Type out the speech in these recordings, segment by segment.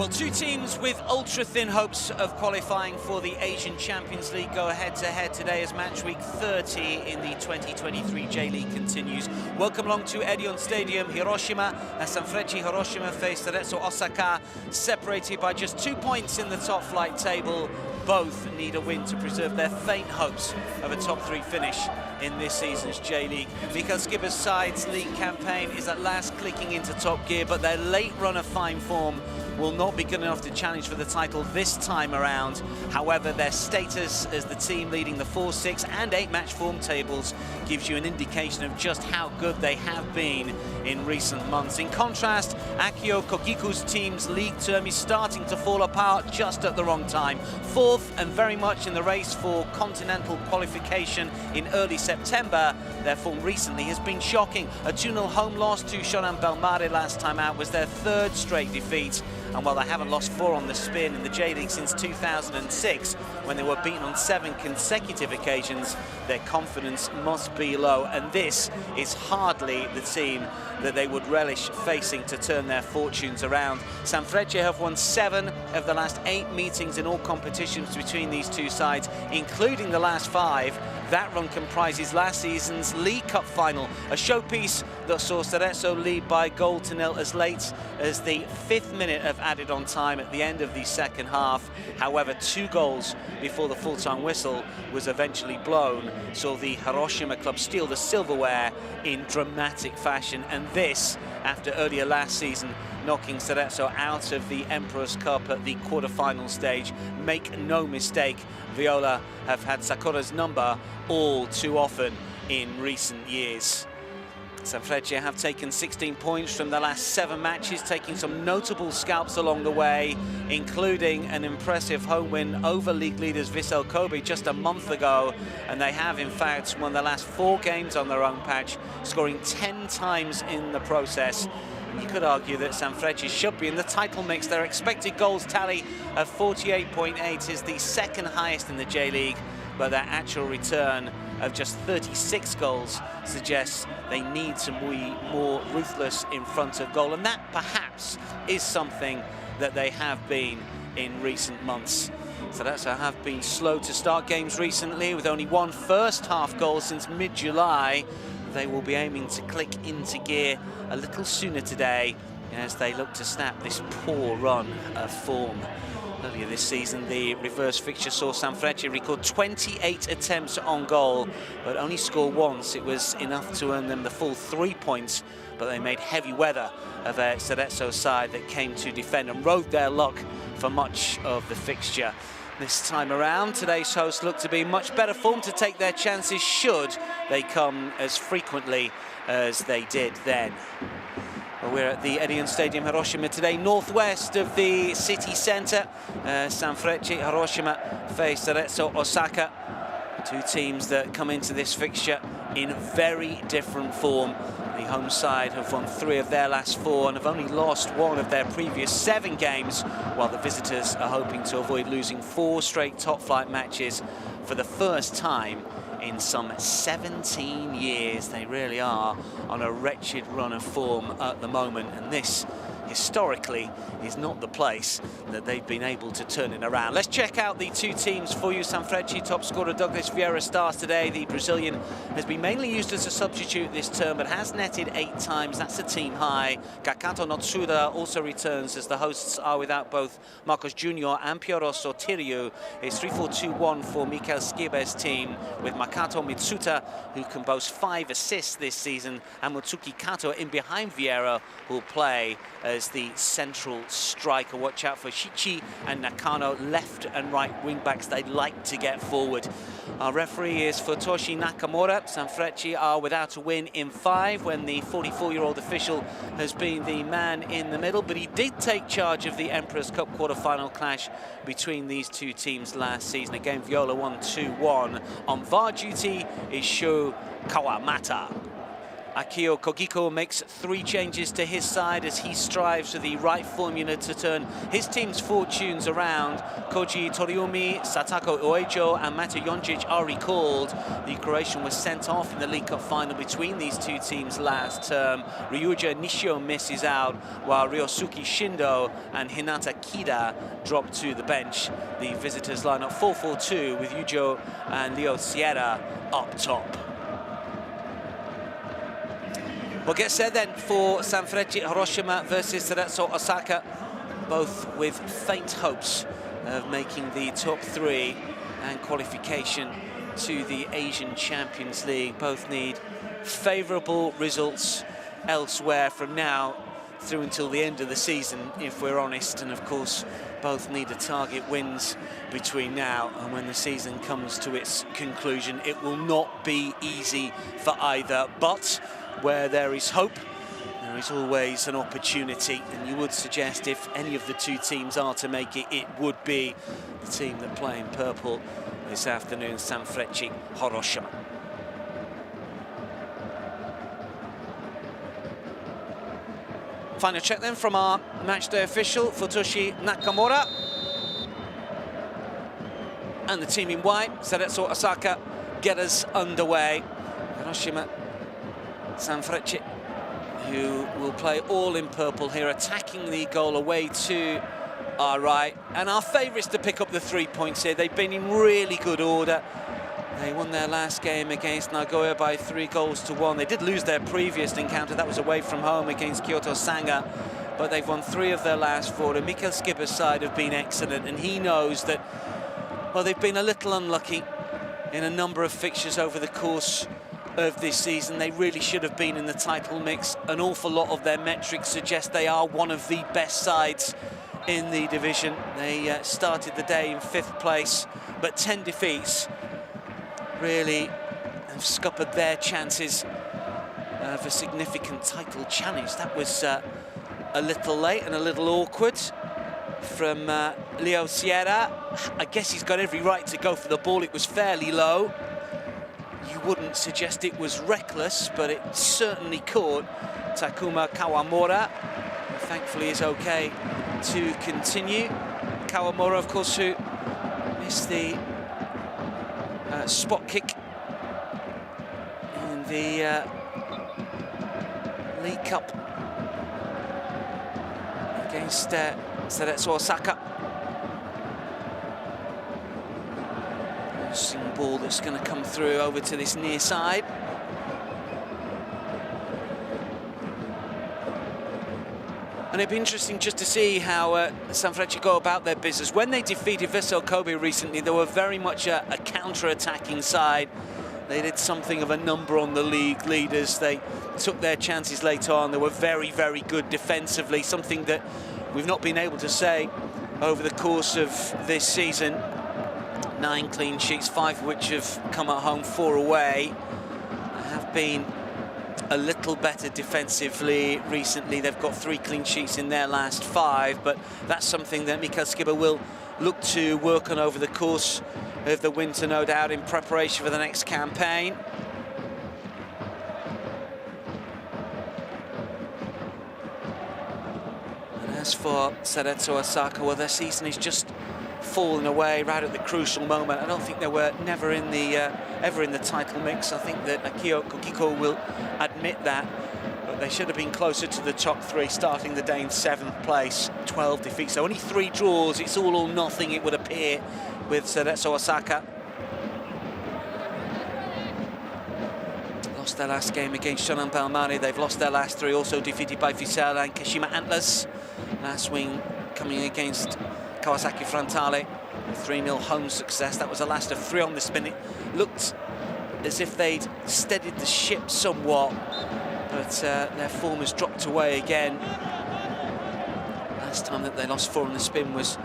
Well, two teams with ultra-thin hopes of qualifying for the Asian Champions League go head-to-head today as Matchweek 30 in the 2023 J-League continues. Welcome along to EDION Stadium Hiroshima as Sanfrecce Hiroshima face Cerezo Osaka, separated by just 2 points in the top flight table. Both need a win to preserve their faint hopes of a top three finish in this season's J-League. Mikael Skibber's side's league campaign is at last clicking into top gear, but their late run of fine form will not be good enough to challenge for the title this time around. However, their status as the team leading the 4, 6 and 8 match form tables gives you an indication of just how good they have been in recent months. In contrast, Akio Kogiku's team's league term is starting to fall apart just at the wrong time. Fourth and very much in the race for continental qualification in early September, their form recently has been shocking. A 2-0 home loss to Shonan Bellmare last time out was their third straight defeat. And while they haven't lost 4 on the spin in the J-League since 2006, when they were beaten on 7 consecutive occasions, their confidence must be low. And this is hardly the team that they would relish facing to turn their fortunes around. Sanfrecce have won 7 of the last 8 meetings in all competitions between these two sides, including the last 5. That run comprises last season's League Cup final, a showpiece that saw Cerezo lead by 1-0 as late as the 5th minute of added on time at the end of the second half. However, 2 goals before the full-time whistle was eventually blown saw the Hiroshima club steal the silverware in dramatic fashion, and this after earlier last season knocking Cerezo out of the Emperor's Cup at the quarter-final stage. Make no mistake, Viola have had Sakura's number all too often in recent years. Sanfrecce have taken 16 points from the last 7 matches, taking some notable scalps along the way, including an impressive home win over league leaders Vissel Kobe just a month ago. And they have, in fact, won the last 4 games on their own patch, scoring 10 times in the process. You could argue that Sanfrecce should be in the title mix. Their expected goals tally of 48.8 is the second highest in the J-League, but their actual return of just 36 goals suggests they need to be more ruthless in front of goal, and that perhaps is something that they have been in recent months. Cerezo have been slow to start games recently, with only 1 first-half goal since mid-July. They will be aiming to click into gear a little sooner today as they look to snap this poor run of form. Earlier this season, the reverse fixture saw Sanfrecce record 28 attempts on goal, but only score once. It was enough to earn them the full 3 points, but they made heavy weather of a Cerezo side that came to defend and rode their luck for much of the fixture. This time around, today's hosts look to be in much better form to take their chances should they come as frequently as they did then. Well, we're at the EDION Stadium Hiroshima today, northwest of the city centre. Sanfrecce Hiroshima face Cerezo Osaka. 2 teams that come into this fixture in very different form. The home side have won 3 of their last 4 and have only lost 1 of their previous 7 games, while the visitors are hoping to avoid losing 4 straight top-flight matches for the first time in some 17 years. They really are on a wretched run of form at the moment, and this historically is not the place that they've been able to turn it around. Let's check out the 2 teams for you. Sanfrecce top scorer Douglas Vieira starts today. The Brazilian has been mainly used as a substitute this term, but has netted 8 times. That's a team high. Kakato Notsuda also returns, as the hosts are without both Marcos Jr. and Piero Sotirio. It's 3-4-2-1 for Mikael Skibber's team, with Makoto Mitsuta, who can boast 5 assists this season, and Mutsuki Kato in behind Vieira, who will play as the central striker. Watch out for Shichi and Nakano, left and right wing backs. They'd like to get forward. Our referee is Futoshi Nakamura. Sanfrecce are without a win in 5, when the 44-year-old official has been the man in the middle, but he did take charge of the Emperor's Cup quarter-final clash between these 2 teams last season. Again, Viola won 2-1. On VAR duty is Sho Kawamata. Akio Kogiko makes 3 changes to his side as he strives for the right formula to turn his team's fortunes around. Koji Toriumi, Satako Uejo and Mate Joncic are recalled. The Croatian was sent off in the League Cup final between these 2 teams last term. Ryuja Nishio misses out, while Ryosuke Shindo and Hinata Kida drop to the bench. The visitors line up 4-4-2 with Yujo and Leo Sierra up top. We'll get set then for Sanfrecce Hiroshima versus Cerezo Osaka, both with faint hopes of making the top 3 and qualification to the Asian Champions League. Both need favourable results elsewhere from now through until the end of the season, if we're honest, and of course both need to target wins between now and when the season comes to its conclusion. It will not be easy for either, but where there is hope, there is always an opportunity, and you would suggest if any of the 2 teams are to make it, it would be the team that play in purple this afternoon, Sanfrecce Hiroshima. Final check then from our matchday official, Futoshi Nakamura. And the team in white, Cerezo Osaka, get us underway. Hiroshima, Sanfrecce, who will play all in purple here, attacking the goal away to our right. And our favourites to pick up the 3 points here. They've been in really good order. They won their last game against Nagoya by 3-1. They did lose their previous encounter. That was away from home against Kyoto Sanga. But they've won 3 of their last 4. And Mikael Skipper's side have been excellent. And he knows that, well, they've been a little unlucky in a number of fixtures over the course of this season. They really should have been in the title mix. An awful lot of their metrics suggest they are one of the best sides in the division. They started the day in 5th place, but 10 defeats really have scuppered their chances of a significant title challenge. That was a little late and a little awkward from Leo Sierra. I guess he's got every right to go for the ball. It was fairly low. You wouldn't suggest it was reckless, but it certainly caught Takuma Kawamura. Thankfully is okay to continue. Kawamura, of course, who missed the spot kick in the League Cup against Cerezo Osaka. Interesting ball that's going to come through over to this near side. And it'd be interesting just to see how Sanfrecce go about their business. When they defeated Vissel Kobe recently, they were very much a counter-attacking side. They did something of a number on the league leaders. They took their chances late on. They were very, very good defensively, something that we've not been able to say over the course of this season. 9 clean sheets, 5 of which have come at home, 4 away. They have been a little better defensively recently. They've got 3 clean sheets in their last 5, but that's something that Mikael Skipper will look to work on over the course of the winter, no doubt, in preparation for the next campaign. And as for Cerezo Osaka, well, their season is just falling away right at the crucial moment. I don't think they were ever in the title mix. I think that Akio Kogiko will admit that, but they should have been closer to the top 3, starting the day in 7th place. 12 defeats, so only 3 draws. It's all or nothing, it would appear, with Cerezo Osaka. Lost their last game against Shonan Bellmare. They've lost their last 3, also defeated by Vissel and Kashima Antlers. Last win coming against Kawasaki Frontale, 3-0 home success. That was the last of 3 on the spin. It looked as if they'd steadied the ship somewhat, but their form has dropped away again. Last time that they lost 4 on the spin was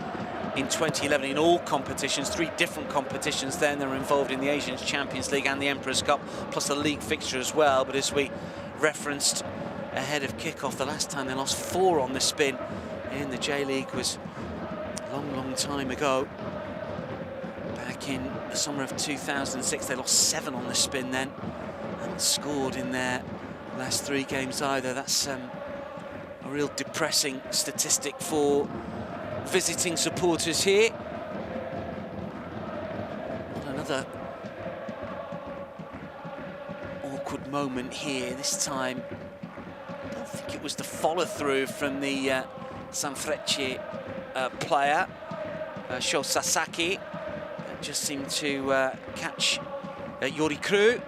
in 2011 in all competitions, 3 different competitions. Then they were involved in the Asian Champions League and the Emperor's Cup, plus a league fixture as well. But as we referenced ahead of kickoff, the last time they lost 4 on the spin in the J-League was long time ago. Back in the summer of 2006, they lost 7 on the spin then, and scored in their last 3 games either. That's a real depressing statistic for visiting supporters here. Another awkward moment here. This time, I don't think it was the follow-through from the Sanfrecce player, Cerezo Osaka. That just seemed to catch Yori Crew.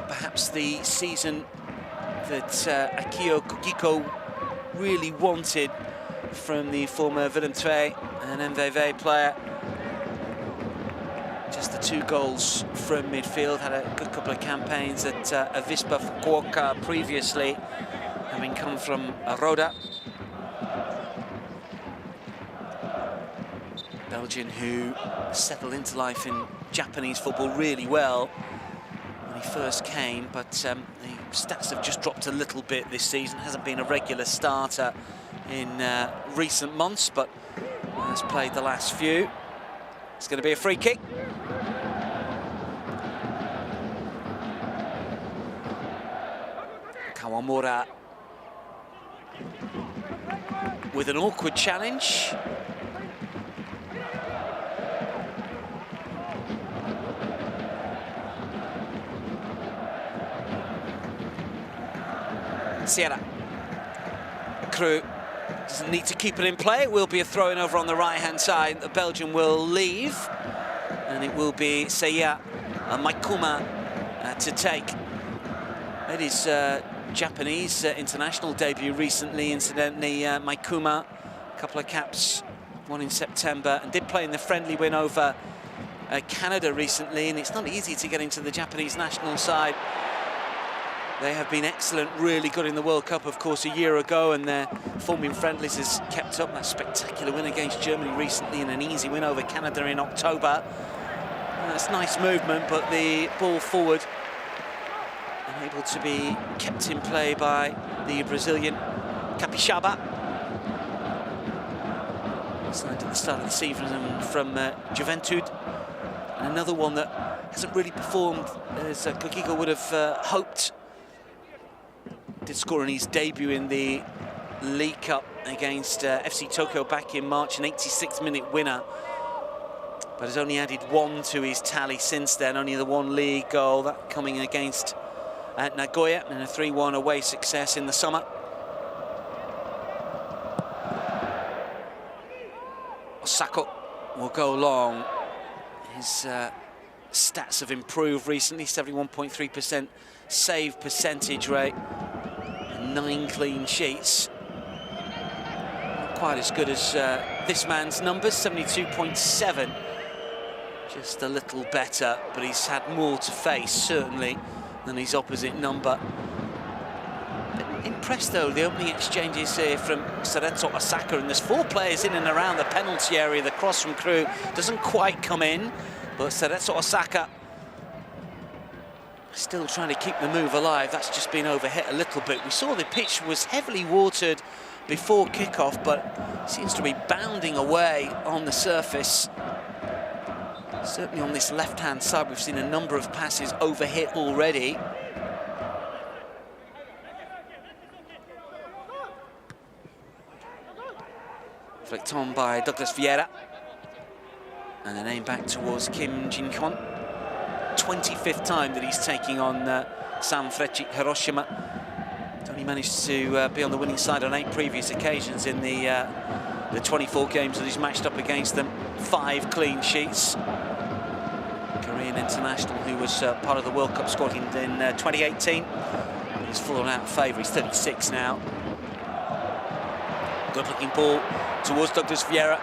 Perhaps the season that Akio Kogiko really wanted from the former Willem II and MVV player. Just the 2 goals from midfield. Had a good couple of campaigns at Avispa Fukuoka previously, having come from Roda. Belgian who settled into life in Japanese football really well when he first came, but the stats have just dropped a little bit this season. Hasn't been a regular starter in recent months, but has played the last few. It's going to be a free kick. Kawamura with an awkward challenge. Sierra. Crew doesn't need to keep it in play. It will be a throw-in over on the right-hand side. The Belgian will leave, and it will be Seiya Maikuma to take. It is Japanese international debut recently, incidentally. Maikuma, a couple of caps, one in September, and did play in the friendly win over Canada recently, and it's not easy to get into the Japanese national side. They have been excellent, really good in the World Cup, of course, a year ago, and their form in friendlies has kept up. That spectacular win against Germany recently and an easy win over Canada in October. That's nice movement, but the ball forward unable to be kept in play by the Brazilian Capixaba. Signed at the start of the season from Juventude. And another one that hasn't really performed as Kogiko would have hoped. Did score in his debut in the League Cup against FC Tokyo back in March, an 86-minute winner, but has only added 1 to his tally since then. Only the 1 league goal, that coming against Nagoya, and a 3-1 away success in the summer. Osaka will go long. His stats have improved recently, 71.3% save percentage rate. 9 clean sheets. Not quite as good as this man's numbers, 72.7. Just a little better, but he's had more to face, certainly, than his opposite number. Impressed, though, the opening exchanges here from Cerezo Osaka, and there's 4 players in and around the penalty area. The cross from Crew doesn't quite come in, but Cerezo Osaka still trying to keep the move alive. That's just been overhit a little bit. We saw the pitch was heavily watered before kickoff, but seems to be bounding away on the surface. Certainly on this left-hand side, we've seen a number of passes overhit already. Flicked on by Douglas Vieira. And then aimed back towards Kim Jin-hyun. 25th time that he's taking on Sanfrecce Hiroshima. Only managed to be on the winning side on 8 previous occasions in the 24 games that he's matched up against them. 5 clean sheets. Korean international who was part of the World Cup squad in 2018. He's fallen out of favour. He's 36 now. Good-looking ball towards Douglas Vieira.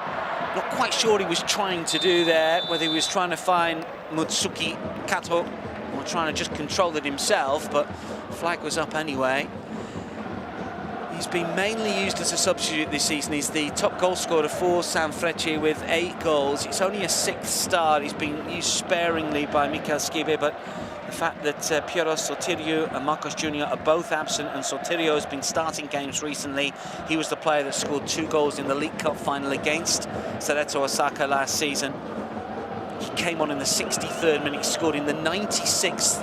Not quite sure what he was trying to do there, whether he was trying to find Mutsuki Kato or trying to just control it himself, but flag was up anyway. He's been mainly used as a substitute this season. He's the top goal scorer for Sanfrecce with 8 goals. It's only a 6th start. He's been used sparingly by Mikael Skibe, but the fact that Piero Sotirio and Marcos Jr. are both absent, and Sotirio has been starting games recently. He was the player that scored 2 goals in the League Cup final against Cerezo Osaka last season. He came on in the 63rd minute, scored in the 96th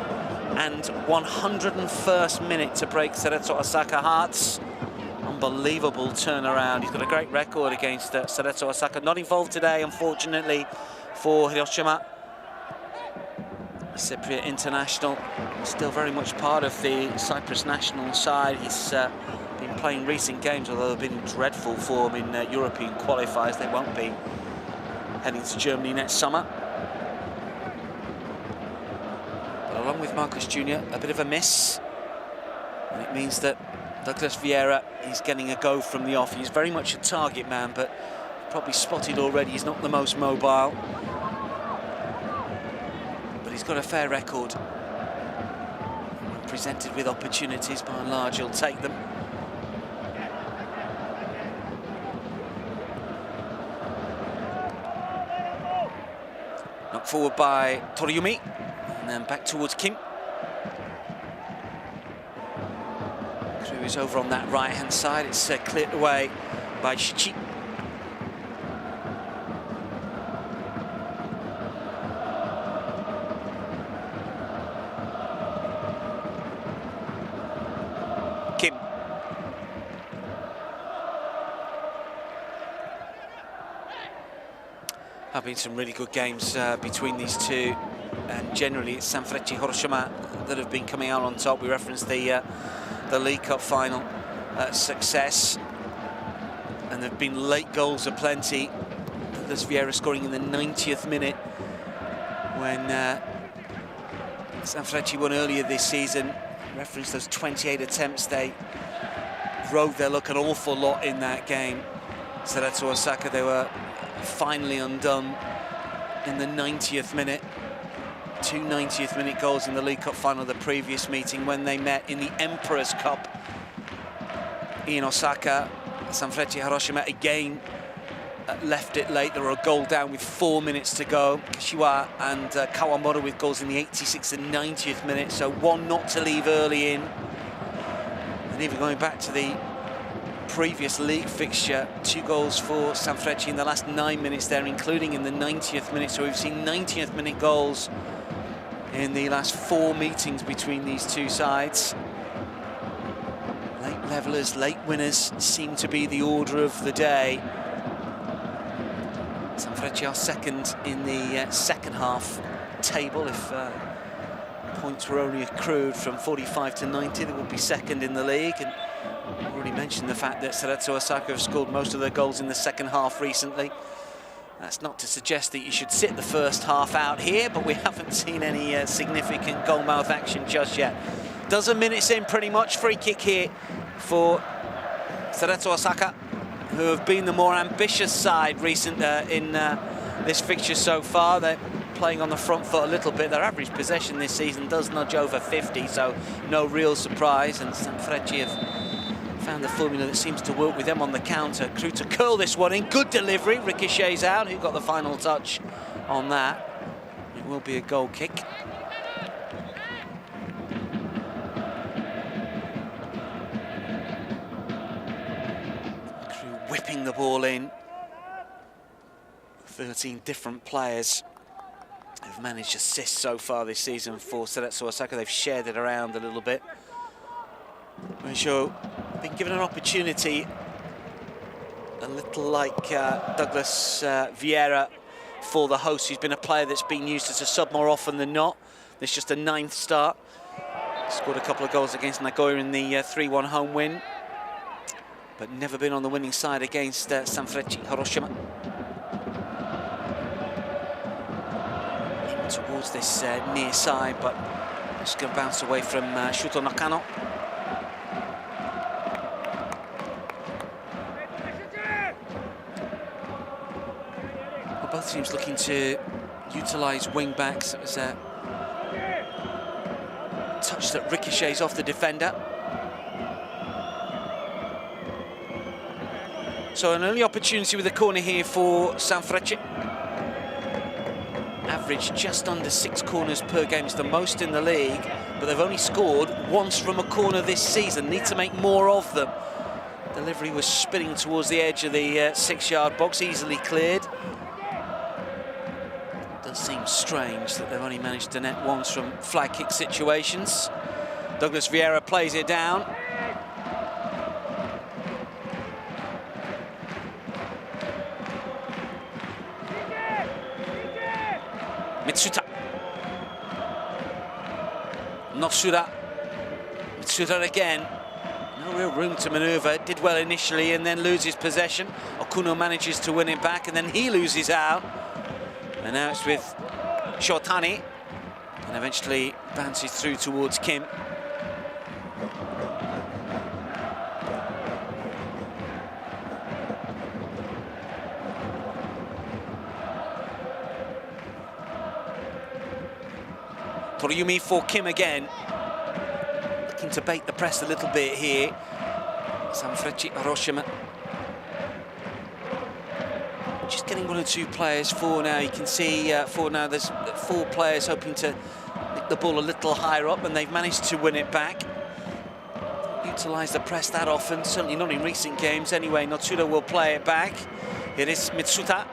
and 101st minute to break Cerezo Osaka hearts. Unbelievable turnaround. He's got a great record against Cerezo Osaka. Not involved today, unfortunately, for Hiroshima. Cypriot international, still very much part of the Cyprus national side. He's been playing recent games, although they've been in dreadful form in European qualifiers. They won't be heading to Germany next summer. But along with Marcus Jr., a bit of a miss. And it means that Douglas Vieira is getting a go from the off. He's very much a target man, but probably spotted already, he's not the most mobile. But he's got a fair record. When presented with opportunities, by and large, he'll take them. Knocked forward by Toriumi, and then back towards Kim. Crew is over on that right-hand side. It's cleared away by Shichi. Kim. Have been some really good games between these two, and generally it's Sanfrecce Hiroshima that have been coming out on top. We referenced the League Cup final success, and there have been late goals aplenty. Douglas Vieira scoring in the 90th minute when Sanfrecce won earlier this season. Referenced those 28 attempts. They rode their luck an awful lot in that game. Cerezo Osaka, they were finally undone in the 90th minute. Two 90th minute goals in the League Cup final of the previous meeting when they met in the Emperor's Cup in Osaka. Sanfrecce Hiroshima again left it late. They were a goal down with 4 minutes to go. Kashiwa and Kawamura with goals in the 86th and 90th minute, so one not to leave early in. And even going back to the previous league fixture, 2 goals for Sanfrecce in the last 9 minutes there, including in the 90th minute. So we've seen 90th minute goals in the last 4 meetings between these two sides. Late levellers, late winners seem to be the order of the day. Sanfrecce are second in the second half table. If points were only accrued from 45 to 90, they would be second in the league. And I've already mentioned the fact that Cerezo Osaka have scored most of their goals in the second half recently. That's not to suggest that you should sit the first half out here, but we haven't seen any significant goalmouth action just yet. Dozen minutes in, pretty much. Free kick here for Cerezo Osaka, who have been the more ambitious side in this fixture so far. They're playing on the front foot a little bit. Their average possession this season does nudge over 50, so no real surprise. And Sanfrecce have found the formula that seems to work with them on the counter. Crew to curl this one in. Good delivery. Ricochets out. Who got the final touch on that? It will be a goal kick. Crew whipping the ball in. 13 different players have managed assists so far this season for Cerezo Osaka. They've shared it around a little bit. Meisho been given an opportunity, a little like Douglas Vieira for the host, who's been a player that's been used as a sub more often than not. This is just a 9th start. Scored a couple of goals against Nagoya in the 3-1 home win, but never been on the winning side against Sanfrecce Hiroshima. In towards this near side, but just going to bounce away from Shuto Nakano. Both teams looking to utilise wing-backs. It was a touch that ricochets off the defender. So an early opportunity with a corner here for Sanfrecce. Average just under 6 corners per game. It's the most in the league, but they've only scored once from a corner this season. Need to make more of them. Delivery was spinning towards the edge of the 6-yard box, easily cleared. Does seem strange that they've only managed to net once from flag kick situations. Douglas Vieira plays it down. Mitsuta. Nosura. Mitsuta again. No real room to manoeuvre. Did well initially and then loses possession. Okuno manages to win it back and then he loses out. And now it's with Shotani. And eventually bounces through towards Kim. Toriumi for Kim again. Looking to bait the press a little bit here. Sanfrecce Hiroshima. Just getting one or two players for now. You can see for now there's 4 players hoping to nick the ball a little higher up, and they've managed to win it back. Utilise the press that often, certainly not in recent games anyway. Notsuda will play it back. It is Mitsuta.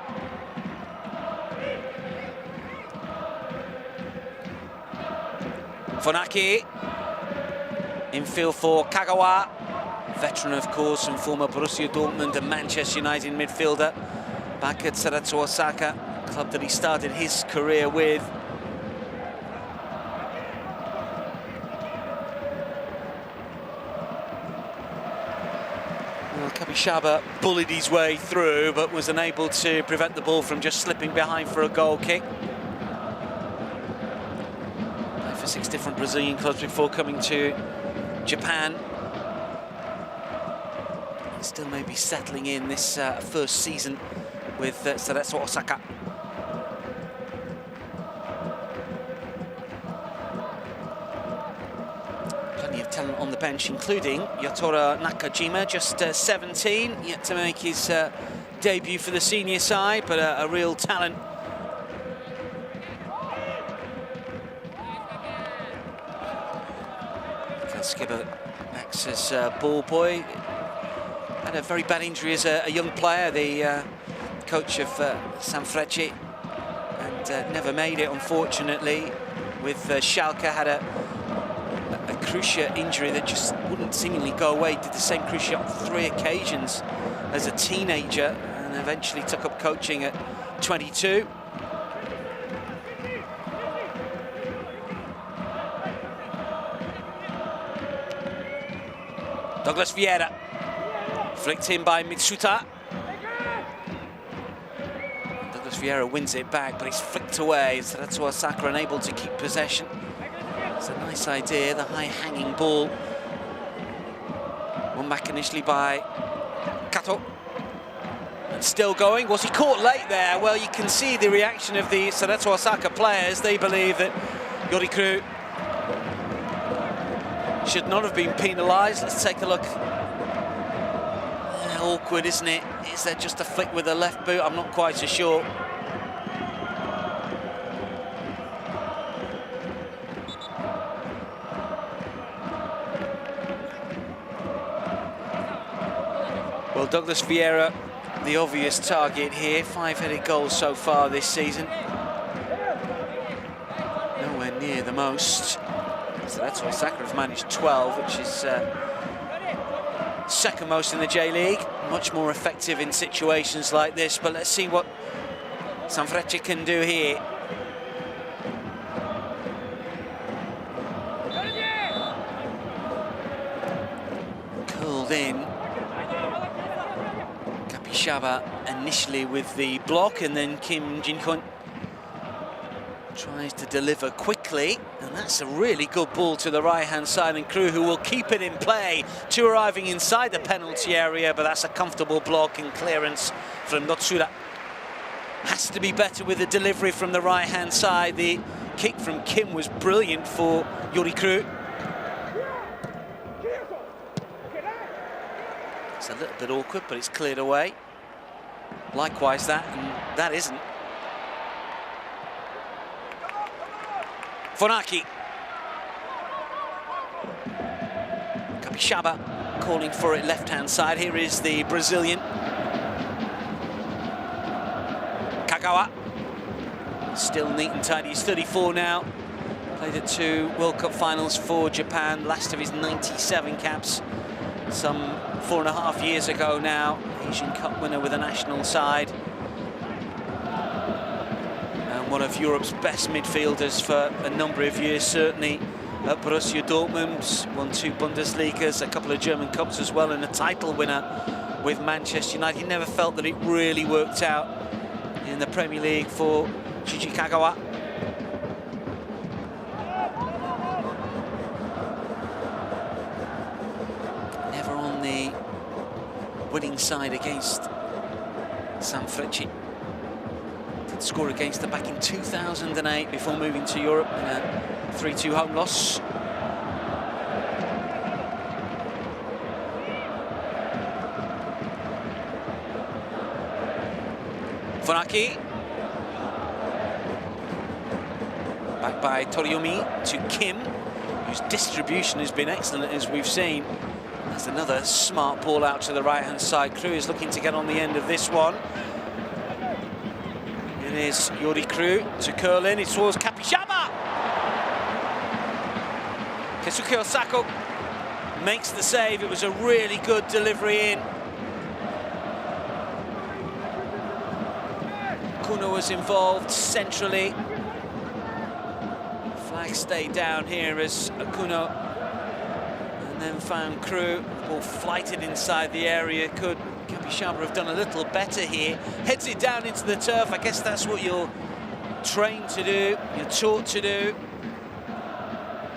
Funaki. Infield for Kagawa. Veteran, of course, and former Borussia Dortmund and Manchester United midfielder. Back at Cerezo Osaka, club that he started his career with. Well, Kabishaba bullied his way through, but was unable to prevent the ball from just slipping behind for a goal kick. Played for 6 different Brazilian clubs before coming to Japan. Still maybe settling in this first season with Cerezo Osaka. Plenty of talent on the bench, including Yatora Nakajima, just 17, yet to make his debut for the senior side, but a real talent. Skipper acts as ball boy. Had a very bad injury as a young player, the coach of Sanfrecce, and never made it, unfortunately. With Schalke, had a cruciate injury that just wouldn't seemingly go away. Did the same cruciate on 3 occasions as a teenager, and eventually took up coaching at 22. Douglas Vieira. Flicked in by Mitsuta. Douglas Vieira wins it back, but he's flicked away. Cerezo Osaka unable to keep possession. It's a nice idea, the high-hanging ball. Won back initially by Kato. And still going. Was he caught late there? Well, you can see the reaction of the Cerezo Osaka players. They believe that Yorikuru should not have been penalised. Let's take a look. Awkward, isn't it? Is there just a flick with the left boot? I'm not quite so sure. Well, Douglas Vieira, the obvious target here. 5-headed goals so far this season. Nowhere near the most. So that's why Osaka have managed 12, which is second most in the J-League. Much more effective in situations like this, but let's see what Sanfrecce can do here. Curled in. Kabishaba initially with the block, and then Kim Jin-kun tries to deliver quickly, and that's a really good ball to the right-hand side, and Crew, who will keep it in play, 2 arriving inside the penalty area, but that's a comfortable block and clearance from Notsuda. Has to be better with the delivery from the right-hand side. The kick from Kim was brilliant for Yorikuru. It's a little bit awkward, but it's cleared away. Likewise that, and that isn't. Funaki. Kabishaba calling for it left-hand side. Here is the Brazilian. Kagawa. Still neat and tidy. He's 34 now. Played at 2 World Cup finals for Japan. Last of his 97 caps. Some 4.5 years ago now. Asian Cup winner with a national side. And one of Europe's best midfielders for a number of years, certainly at Borussia Dortmund. Won 2 Bundesligas, a couple of German Cups as well, and a title winner with Manchester United. He never felt that it really worked out in the Premier League for Shigeru Kagawa. Never on the winning side against Sanfrecce. Did score against them back in 2008 before moving to Europe in a 3-2 home loss. Funaki. Back by Toriumi to Kim, whose distribution has been excellent, as we've seen. There's another smart ball out to the right-hand side. Crew is looking to get on the end of this one. It is Yori Crew to curl in. It's towards Kapishama. Cerezo Osaka makes the save. It was a really good delivery in. Kuno was involved centrally. Flag stayed down here as Kuno, and then found Crew. The ball flighted inside the area. Could Kapishama have done a little better here? Heads it down into the turf. I guess that's what you're trained to do, you're taught to do.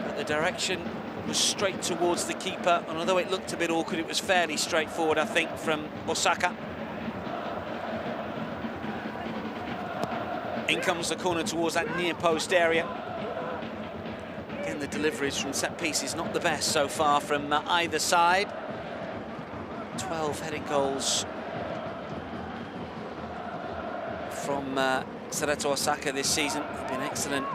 But the direction was straight towards the keeper, and although it looked a bit awkward, it was fairly straightforward, I think, from Osaka. In comes the corner towards that near post area. Again, the deliveries from set pieces not the best so far from either side. 12 heading goals from Cerezo Osaka this season. They've been excellent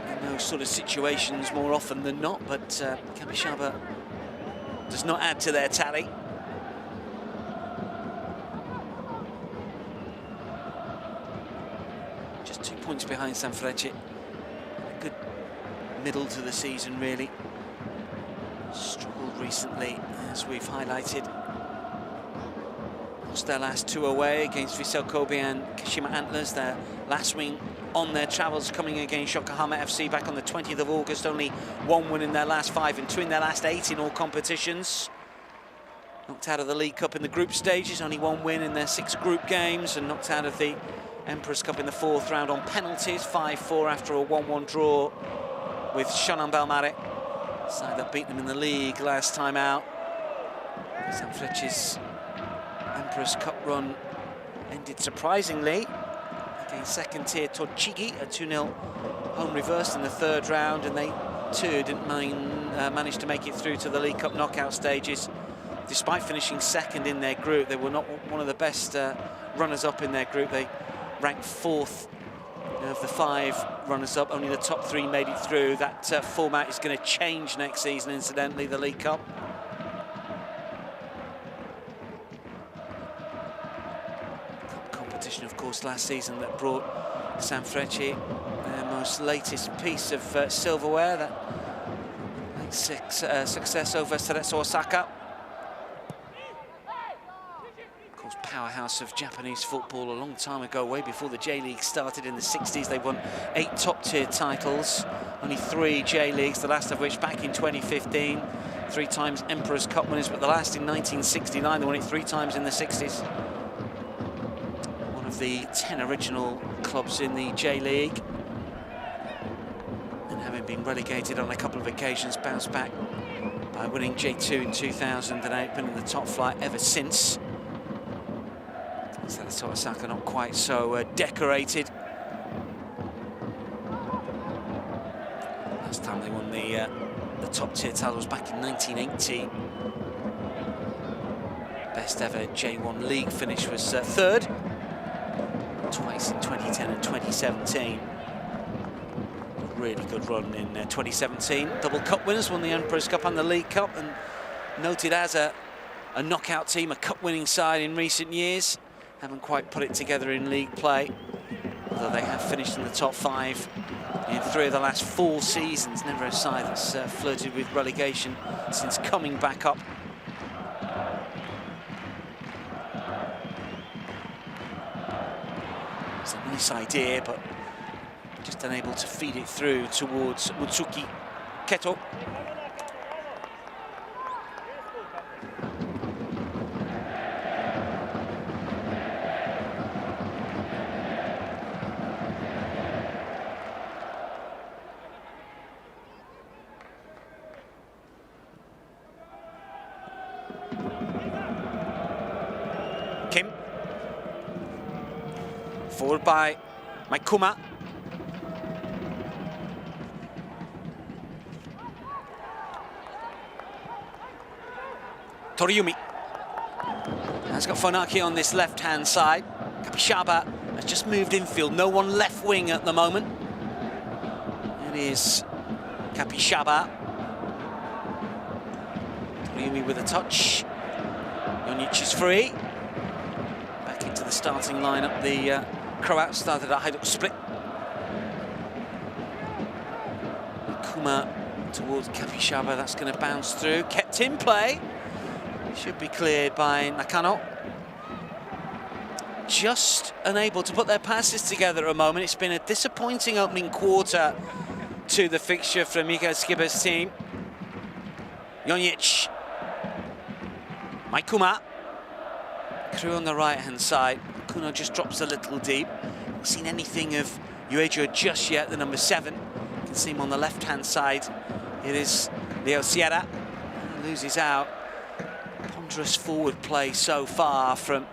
in those sort of situations more often than not, but Kapishama does not add to their tally. Just 2 points behind Sanfrecce. A good middle to the season, really. Struggled recently, as we've highlighted. Lost their last 2 away against Vissel Kobe and Kashima Antlers. Their last win on their travels coming against Yokohama FC back on the 20th of August. Only 1 win in their last 5 and 2 in their last 8 in all competitions. Knocked out of the League Cup in the group stages. Only 1 win in their 6 group games, and knocked out of the Emperor's Cup in the 4th round on penalties. 5-4 after a 1-1 draw with Shonan Bellmare. Side that beat them in the league last time out. Sanfrecce's Emperor's Cup run ended surprisingly against second-tier Tochigi, a 2-0 home reverse in the 3rd round, and they too didn't manage to make it through to the League Cup knockout stages. Despite finishing 2nd in their group, they were not one of the best runners-up in their group. They ranked 4th of the 5 runners-up. Only the top 3 made it through. That format is going to change next season, incidentally, the League Cup. Competition, of course, last season that brought Sanfrecce their most latest piece of silverware, that success over Cerezo Osaka. Powerhouse of Japanese football a long time ago, way before the J-League started in the 60s. They won 8 top-tier titles, only 3 J-Leagues, the last of which back in 2015. 3 times Emperor's Cup winners, but the last in 1969. They won it 3 times in the 60s. One of the 10 original clubs in the J-League. And having been relegated on a couple of occasions, bounced back by winning J2 in 2008, been in the top flight ever since. Cerezo Osaka not quite so decorated. Last time they won the top-tier title was back in 1980. Best ever J1 League finish was 3rd, twice in 2010 and 2017. A really good run in 2017. Double cup winners, won the Emperor's Cup and the League Cup, and noted as a knockout team, a cup-winning side in recent years. Haven't quite put it together in league play. although they have finished in the top 5 in 3 of the last 4 seasons. Never a side that's flirted with relegation since coming back up. It's a nice idea, but just unable to feed it through towards Mutsuki Keto. Kim. Forward by Maikuma. Toriumi has got Funaki on this left-hand side. Kapishaba has just moved infield. No one left wing at the moment. It is Kapishaba. Toriumi with a touch. Jonic is free. Back into the starting lineup. The Croat started at Hajduk Split. Kuma towards Kapishaba. That's going to bounce through. Kept in play. Should be cleared by Nakano. Just unable to put their passes together at the moment. It's been a disappointing opening quarter to the fixture from Mikael Skibber's team. Jonic. Maikuma. Crew on the right-hand side. Kuno just drops a little deep. Haven't seen anything of Uejo just yet, the number 7. You can see him on the left-hand side. It is Leo Sierra. Loses out. Ponderous forward play so far from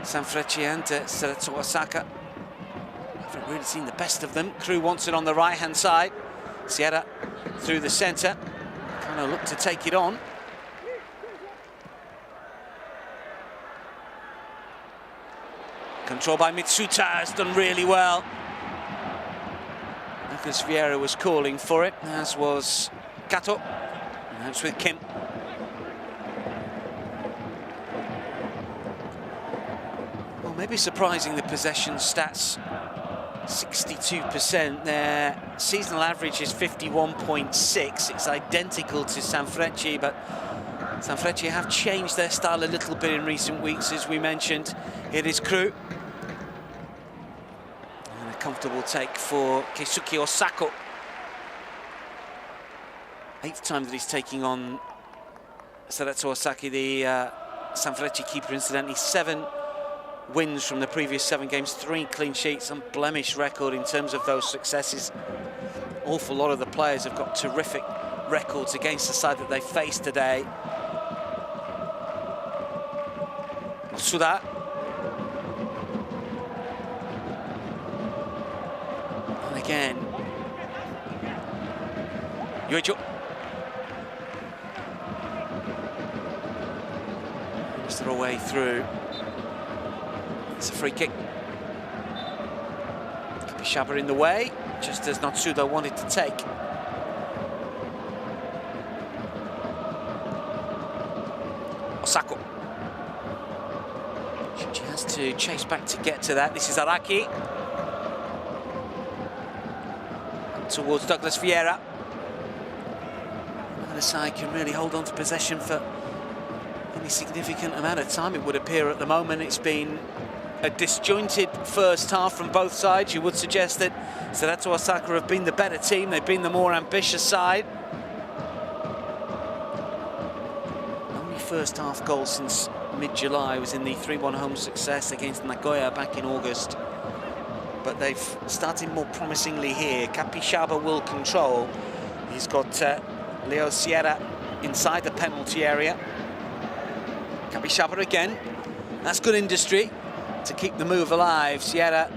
Sanfrecce and Cerezo Osaka. Haven't really seen the best of them. Crew wants it on the right-hand side. Sierra through the centre. Kind of look to take it on. Control by Mitsuta has done really well. Lucas Vieira was calling for it, as was Kato. And that's with Kim. Well, maybe surprising the possession stats. 62%. Their seasonal average is 51.6. It's identical to Sanfrecce, but Sanfrecce have changed their style a little bit in recent weeks, as we mentioned. It is Crew. And a comfortable take for Keisuke Osako. 8th time that he's taking on Cerezo Osaka, the Sanfrecce keeper, incidentally. 7 wins from the previous 7 games, 3 clean sheets, unblemished record in terms of those successes. Awful lot of the players have got terrific records against the side that they faced today. Suda. And again, Uejo. Just their way through. It's a free kick. Kapishaba in the way, just as Natsuda wanted to take. Osako. She has to chase back to get to that. This is Araki. Up towards Douglas Vieira. Neither side can really hold on to possession for any significant amount of time, it would appear at the moment. It's been a disjointed first half from both sides. You would suggest that Cerezo Osaka have been the better team. They've been the more ambitious side. Only first half goal since mid-July was in the 3-1 home success against Nagoya back in August. But they've started more promisingly here. Kapishaba will control. He's got Leo Sierra inside the penalty area. Kapishaba again. That's good industry to keep the move alive. Sierra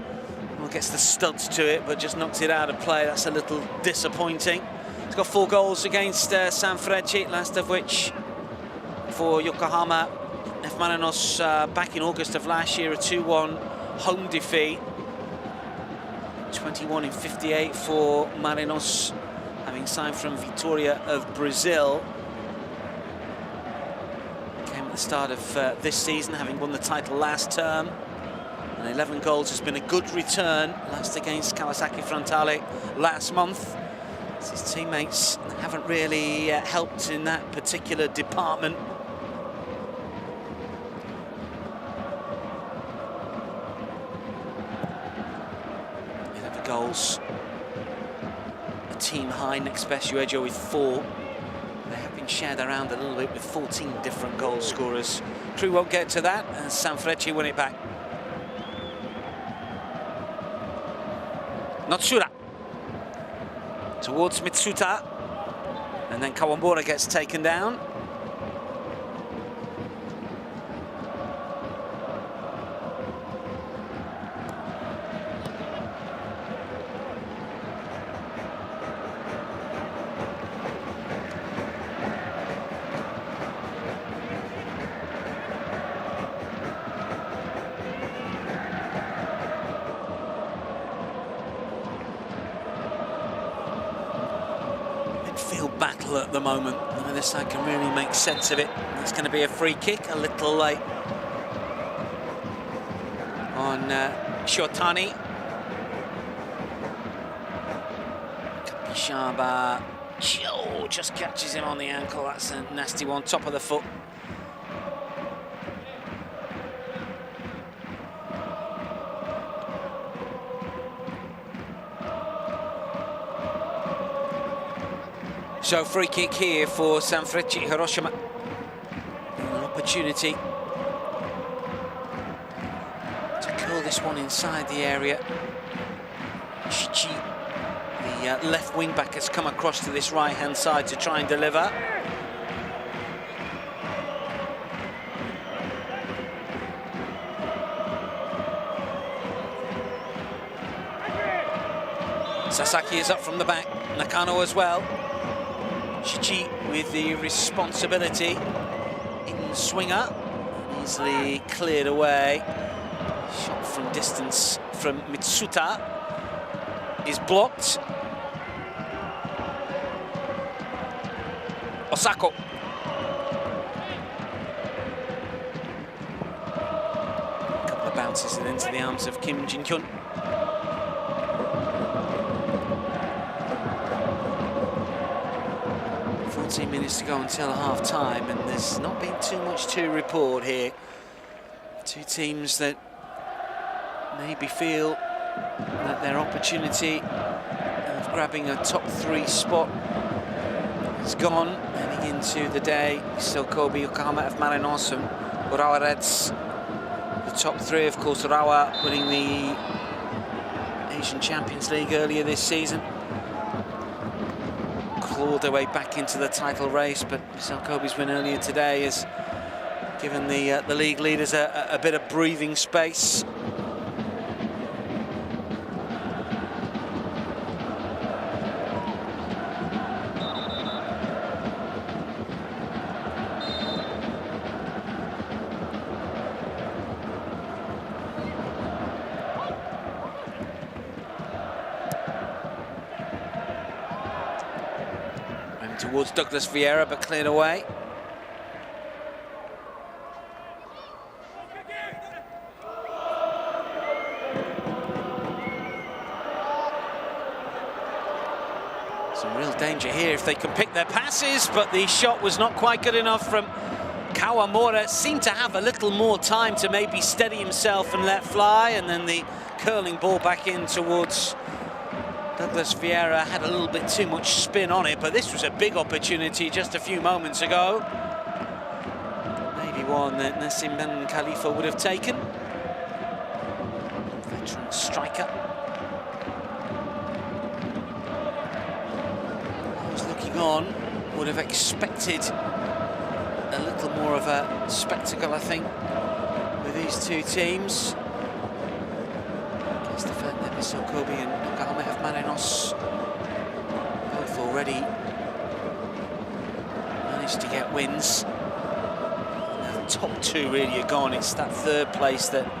gets the studs to it, but just knocks it out of play. That's a little disappointing. He's got 4 goals against Sanfrecce, last of which for Yokohama F. Marinos back in August of last year, a 2-1 home defeat. 21 in 58 for Marinos, having signed from Vitória of Brazil. Came at the start of this season, having won the title last term. And 11 goals has been a good return, last against Kawasaki Frontale last month. His teammates haven't really helped in that particular department. Goals, a team high. Next best Uejo with 4. They have been shared around a little bit with 14 different goal scorers. Crew won't get to that, and Sanfrecce win it back. Notsura towards Mitsuta, and then Kawamura gets taken down. Battle at the moment. Neither side can really make sense of it. It's going to be a free kick, a little late on Shotani. Kapishaba just catches him on the ankle. That's a nasty one, top of the foot. So free kick here for Sanfrecce Hiroshima. An opportunity to kill this one inside the area. Shichi, the left wing back, has come across to this right hand side to try and deliver. Sasaki is up from the back, Nakano as well. Shichi with the responsibility in swinger, easily cleared away. Shot from distance from Mitsuta is blocked. Osaka. A couple of bounces and into the arms of Kim Jin-hyun. 14 minutes to go until half-time, and there's not been too much to report here. Two teams that maybe feel that their opportunity of grabbing a top 3 spot is gone heading into the day. Still Kobe, Yokohama F. Marinos and Urawa Reds. The top 3, of course, Urawa winning the Asian Champions League earlier this season. Clawed their way back into the title race, but Vissel Kobe's win earlier today has given the league leaders a bit of breathing space. Towards Douglas Vieira, but cleared away. Some real danger here if they can pick their passes, but the shot was not quite good enough from Kawamura. Seemed to have a little more time to maybe steady himself and let fly, and then the curling ball back in towards Douglas Vieira. Had a little bit too much spin on it, but this was a big opportunity just a few moments ago. Maybe one that Nassim Ben Khalifa would have taken. Veteran striker. Who's looking on would have expected a little more of a spectacle, I think, with these two teams. Against the fact that Vissel Kobe and Yokohama F. Marinos both already managed to get wins. The top 2 really are gone. It's that 3rd place that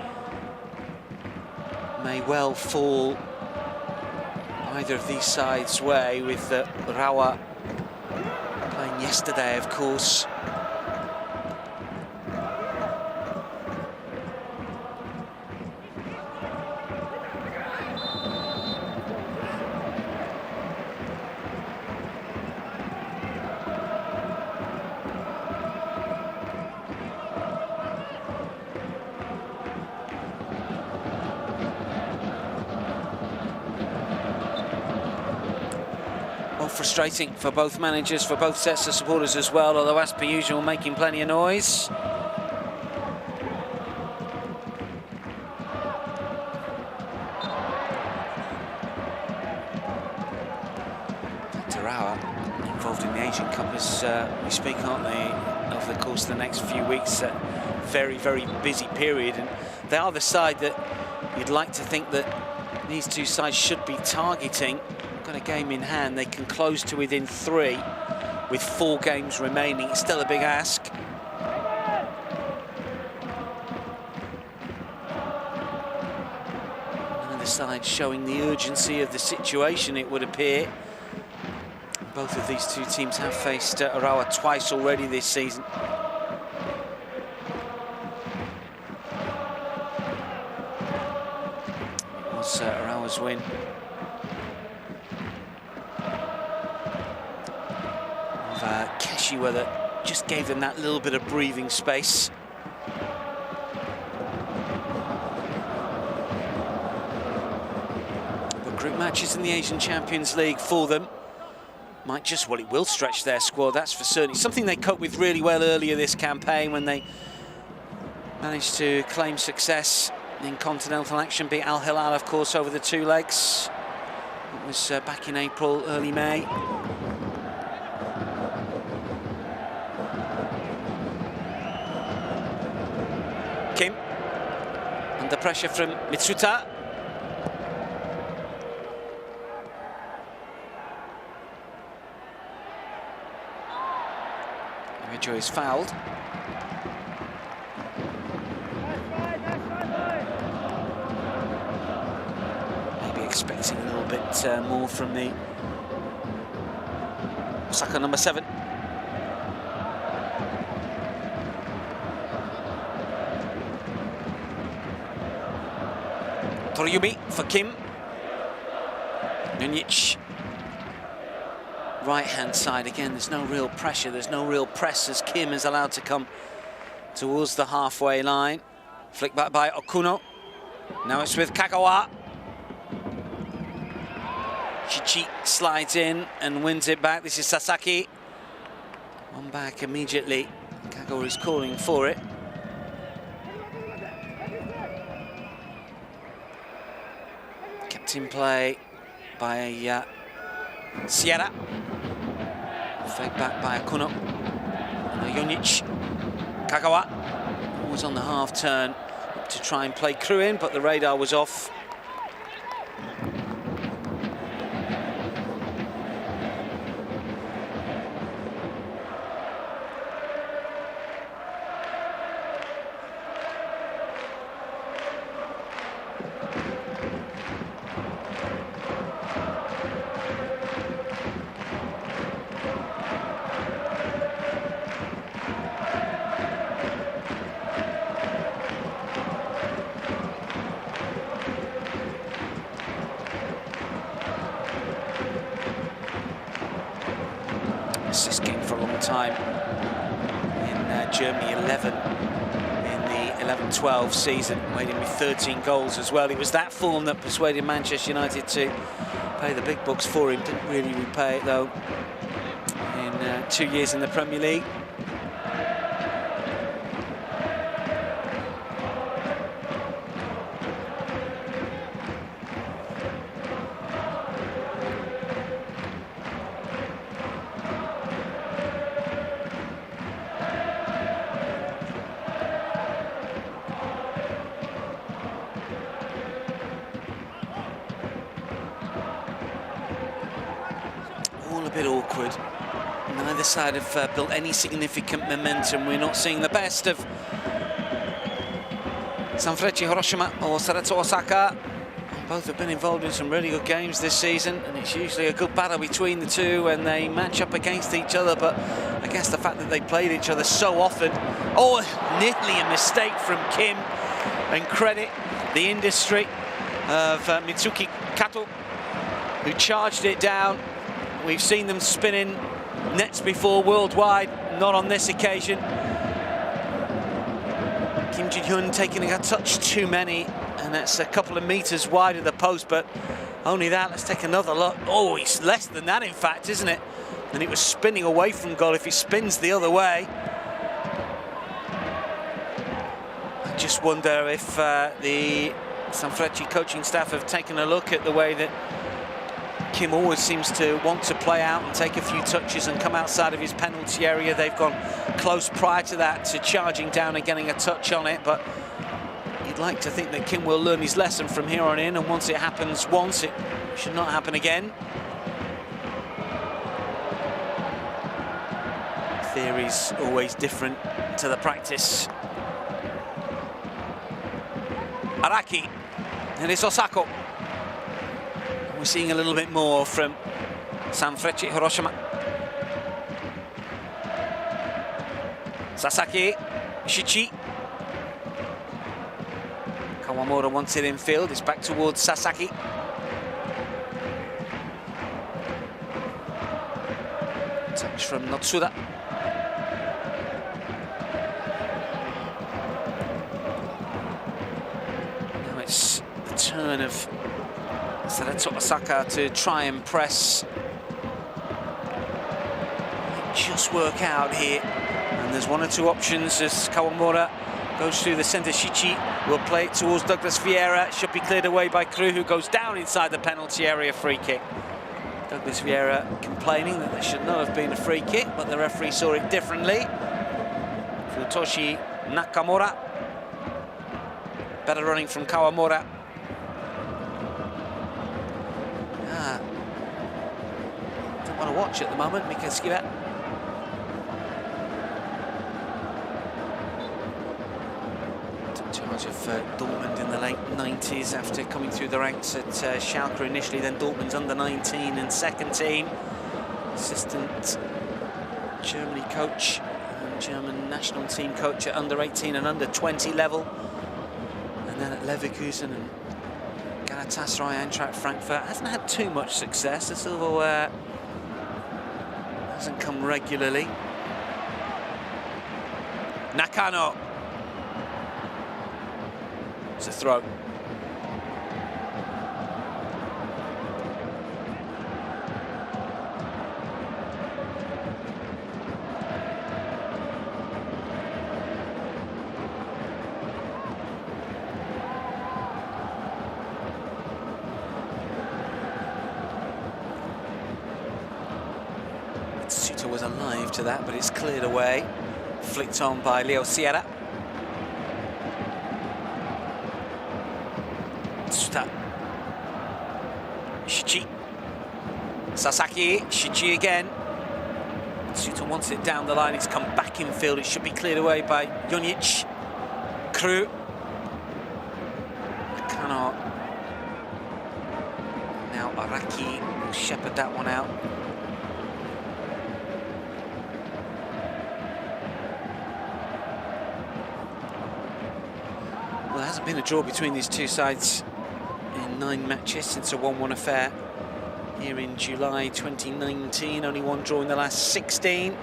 may well fall either of these sides' way, with Urawa playing yesterday, of course. frustrating for both managers, for both sets of supporters as well, although as per usual making plenty of noise. Involved in the Asian Cup as we speak, aren't they, over the course of the next few weeks. Very, very busy period, and they are the side that you'd like to think that these two sides should be targeting. Got a game in hand, they can close to within 3 with 4 games remaining. It's still a big ask. Another side showing the urgency of the situation, it would appear. Both of these two teams have faced Urawa twice already this season. It was Urawa's win. Of Keshiwa that just gave them that little bit of breathing space. But group matches in the Asian Champions League for them might just, well, it will stretch their squad, that's for certain. Something they coped with really well earlier this campaign when they managed to claim success in continental action, beat Al Hilal, of course, over the 2 legs. It was back in April, early May. Kim, under pressure from Mitsuta. Joe is fouled. Maybe expecting a little bit more from the Osaka number 7. Toriumi for Kim. Nunic. Right-hand side again, there's no real pressure, there's no real press as Kim is allowed to come towards the halfway line. Flick back by Okuno. Now it's with Kagawa. Chichi slides in and wins it back. This is Sasaki. One back immediately. Kagawa is calling for it. Kept in play by Sierra. Fake back by Akuno. Jonic. Kagawa was on the half turn to try and play Crew in, but the radar was off. This game for a long time in Germany 11 in the 11-12 season, weighed with 13 goals as well. It was that form that persuaded Manchester United to pay the big bucks for him. Didn't really repay it though in 2 years in the Premier League. All a bit awkward. Neither side have built any significant momentum. We're not seeing the best of Sanfrecce Hiroshima or Cerezo Osaka. Both have been involved in some really good games this season, and it's usually a good battle between the two when they match up against each other, but I guess the fact that they played each other so often. Oh, nearly a mistake from Kim, and credit the industry of Mitsuki Kato, who charged it down. We've seen them spinning nets before worldwide, not on this occasion. Kim Ji-hyun taking a touch too many, and that's a couple of meters wide of the post, but Only that, let's take another look. Oh, it's less than that, in fact, isn't it? And it was spinning away from goal. If he spins the other way, I just wonder if the Sanfrecce coaching staff have taken a look at the way that Kim always seems to want to play out and take a few touches and come outside of his penalty area. They've gone close prior to that to charging down and getting a touch on it, but you'd like to think that Kim will learn his lesson from here on in, and once it happens once, it should not happen again. Theory's always different to the practice. Araki, and it's Osaka. We're seeing a little bit more from Sanfrecce Hiroshima. Sasaki, Shichi. Kawamura wants it in field. It's back towards Sasaki. Touch from Notsuda. Now it's the turn of Cerezo Osaka to try and press. Just work out here. And there's one or two options as Kawamura goes through the centre. Shichi will play it towards Douglas Vieira. Should be cleared away by Crew, who goes down inside the penalty area. Free kick. Douglas Vieira complaining that there should not have been a free kick, but the referee saw it differently. Futoshi Nakamura. Better running from Kawamura. Don't want to watch at the moment, Mikaskiva. Charge of Dortmund in the late 90s after coming through the ranks at Schalke initially, then Dortmund's under-19 and second team. Assistant Germany coach and German national team coach at under-18 and under-20 level. And then at Leverkusen and Galatasaray, Eintracht Frankfurt. Hasn't had too much success. The silverware hasn't come regularly. Nakano. It's a throw. Suter was alive to that, but it's cleared away. Flicked on by Leo Sierra. Shichi. Sasaki, Shichi again. Suter wants it down the line. It's come back in field. It should be cleared away by Jonic. Crew. Cannot. Now Araki will shepherd that one out. Well, there hasn't been a draw between these two sides in 9 matches since a 1-1 affair here in July 2019. Only one draw in the last 16.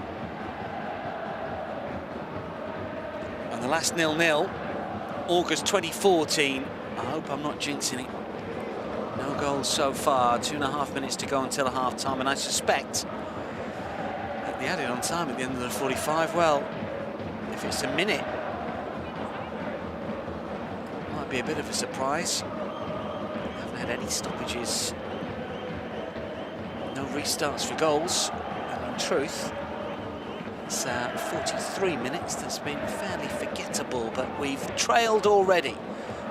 And the last 0-0, August 2014. I hope I'm not jinxing it. No goals so far, 2.5 minutes to go until half-time, and I suspect at the added on time at the end of the 45, well, if it's a minute, might be a bit of a surprise. Haven't had any stoppages, no restarts for goals, and in truth, it's 43 minutes that's been fairly forgettable, but we've trailed already.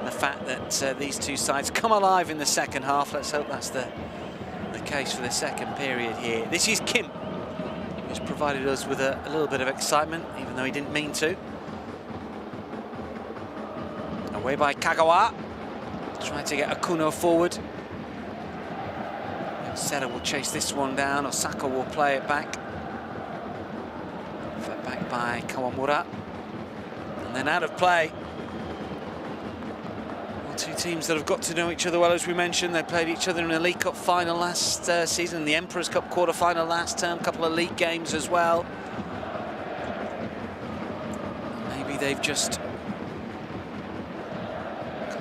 The fact that these two sides come alive in the second half, let's hope that's the case for the second period here. This is Kim, who's provided us with a little bit of excitement, even though he didn't mean to. Away by Kagawa, trying to get Akuno forward. Sera will chase this one down, Osaka will play it back. Fed back by Kawamura. And then out of play. Two teams that have got to know each other well, as we mentioned. They played each other in a League Cup final last season, the Emperor's Cup quarter-final last term, a couple of league games as well. Maybe they've just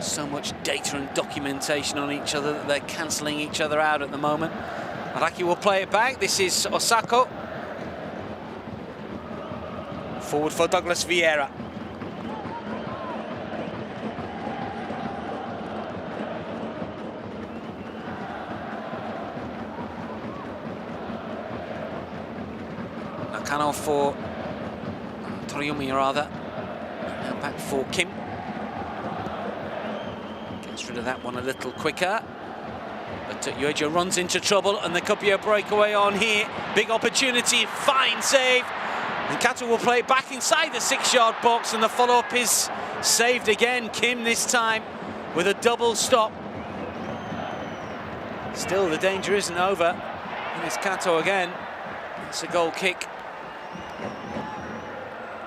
So much data and documentation on each other that they're cancelling each other out at the moment. Araki will play it back. This is Osaka. Forward for Douglas Vieira. Nakano for Toriumi, rather. Now back for Kim. Gets rid of that one a little quicker. But Yuejo runs into trouble, and there could be a breakaway on here. Big opportunity, fine save. And Kato will play it back inside the 6-yard box, and the follow-up is saved again. Kim this time with a double stop. Still, the danger isn't over. And it's Kato again. It's a goal kick.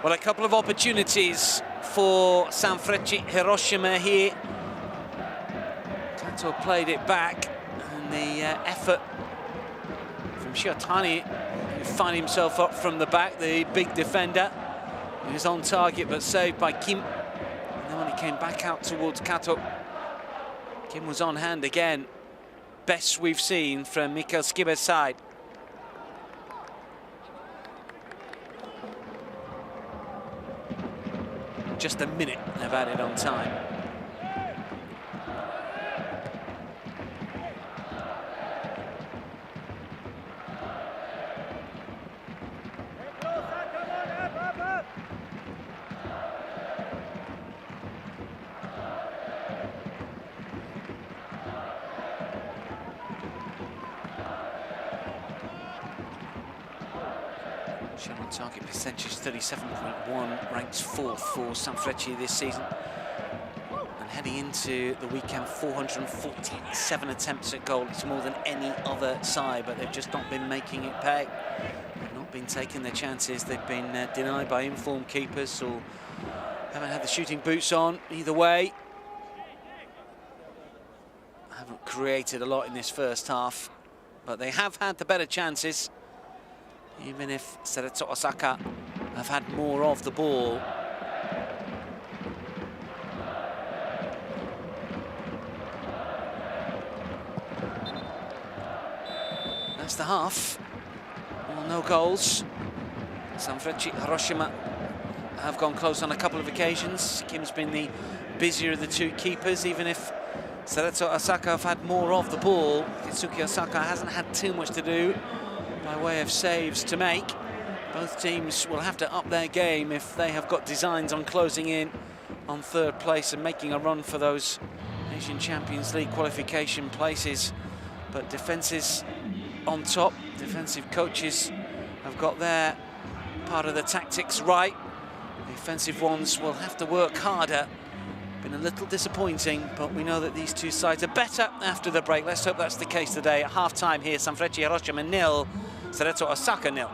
Well, a couple of opportunities for Sanfrecce Hiroshima here. Kato played it back, and the effort from Shiotani, who find himself up from the back, the big defender. He was on target, but saved by Kim. And then when he came back out towards Kato, Kim was on hand again. Best we've seen from Mikael Skibbe's side. Just a minute they've added on time. Shot on target percentage 37.1, ranks 4th for Sanfrecce this season. And heading into the weekend, 447 attempts at goal. It's more than any other side, but they've just not been making it pay. They've not been taking their chances. They've been denied by informed keepers, or haven't had the shooting boots on. Either way, haven't created a lot in this first half, but they have had the better chances. Even if Cerezo Osaka have had more of the ball. That's the half. Well, no goals. Sanfrecce Hiroshima have gone close on a couple of occasions. Kim's been the busier of the two keepers, even if Cerezo Osaka have had more of the ball. Kitsuki Osaka hasn't had too much to do by way of saves to make. Both teams will have to up their game if they have got designs on closing in on 3rd place and making a run for those Asian Champions League qualification places. But defences on top, defensive coaches have got their part of the tactics right. The offensive ones will have to work harder. Been a little disappointing, but we know that these two sides are better after the break. Let's hope that's the case today. At half-time here, Sanfrecce Hiroshima 0, Cerezo Osaka 0.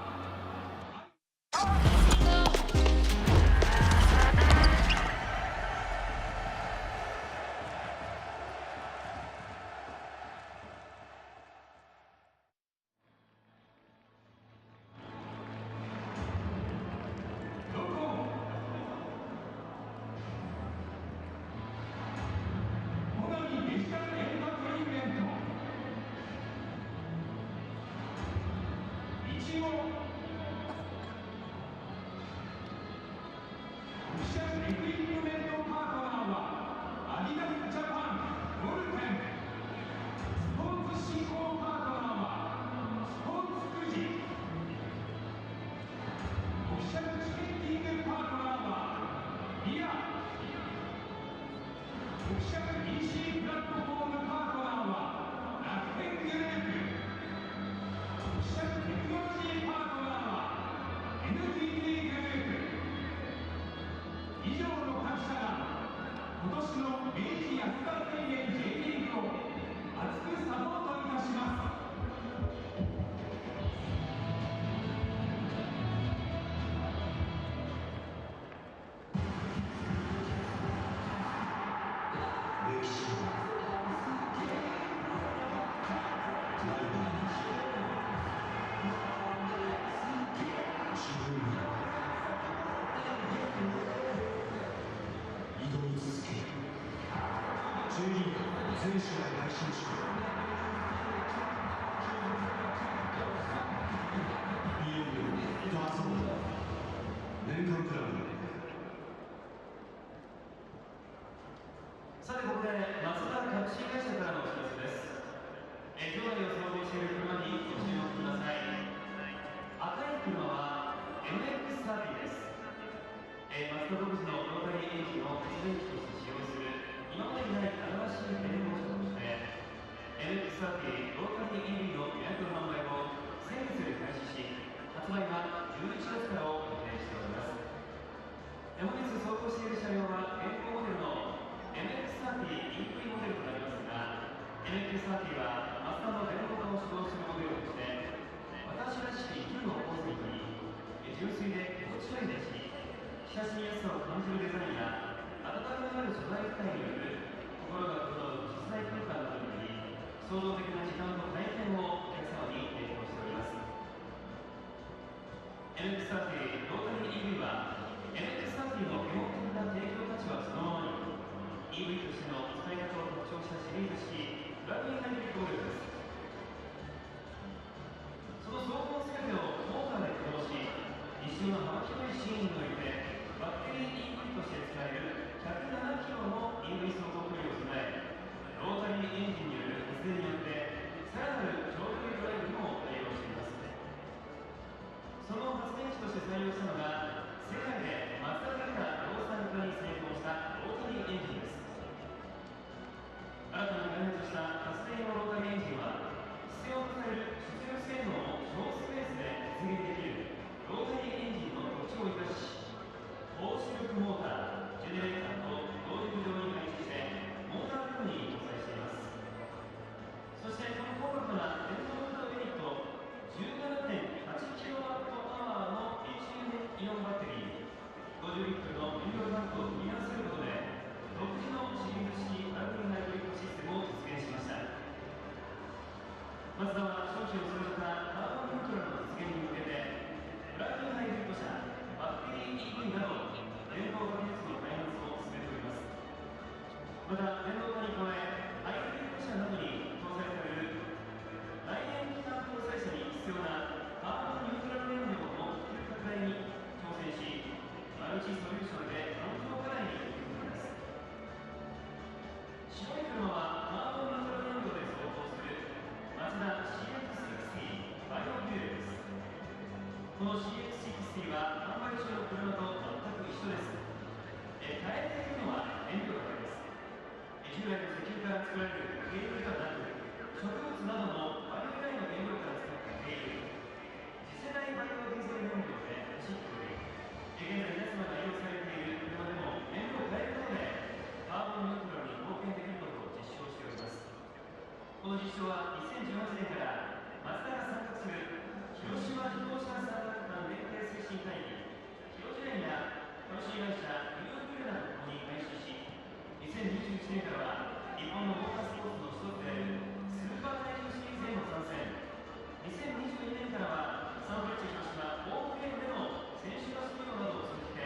選手を来週していよいよダーツボール年間クラブ。さてここでマツダ株式会社からのお知らせです。場内を走行している車にご注目ください。赤い車は MX30 です。マツダ独自のロータリーエンジンを発電機として使用する今までにない新しい電動車として MX30 ロータリー EV の予約販売を先月より開始し、発売は11月からを予定しております。本日走行している車両は現行モデルの MX30 インプリモデルとなりますが、 MX30 はマツダの電動化を主導するモデルとして、私らしき旧のコンセプトに純粋で心地よい出し、親しみやすさを感じるデザインや温かみのある素材使いによる心が整う実在空間などにより、創造的な時間と体験をお客様に提供しております。 MX30 ロータリー EV は MX30 の基本的な提供価値はそのままに EV としての使い方を特徴したシリーズ式プラグインハイブリッドモデルです。その走行全てをモーターで駆動し、日常の幅広いシーンにおいてバッテリー EV として使える107キロの EV 走行距離を備え、ロータリーエンジンによる発電によってさらなる長距離ドライブにも対応しています。その発電機として採用したのが世界でマツダだけが量産化に成功したロータリーエンジンです。新たに開発した発電用ロータリーエンジンは、必要とされる出力性能を小スペースで実現できるロータリーエンジンの特徴を生かし、高出力モーター、ジェネレーターと動力上に配置してモーター部分に搭載しています。そしてこのコンパクトな電動モーターユニット、 17.8kWh のリチウムイオンバッテリー、50リットルの燃料タンクを組み合わせることで独自のシリーズ式プラグインハイブリッドシステムを実現しました。マツダは商品を通じたカーボンニュートラルの実現に向けて、プラグインハイブリッド車、バッテリー EV など電動化技術の開発を進めております。また電動化に加え、ハイブリッド車などに搭載される来年期間搭載車に必要なカーボンニュートラル燃料の普及拡大に挑戦し、マルチソリューションで環境課題に取り組んでいます。白い車はカーボンニュートラル燃料で走行するマツダ CX60 バイオビューレです。この CX60 は販売中の車と全く一緒です。変えているのは燃料だけです。従来の石油から作られる軽油ではなく、植物などのバイオ由来の原料から使った軽油、次世代バイオディーゼル燃料で走っており、現在皆様が利用されている車でも燃料を変えることでカーボンニュートラルに貢献できることを実証しております。この実証は2018年からマツダが参画する広島自動車産業間連携推進会議広ジレンや株式会社ニューフィルナとともに開始し、2021年からは日本のモータースポーツの一つであるスーパー大賞シリーズへの参戦、2022年からはサンフレッチェ広島ホームゲームでの選手合宿用などを通じて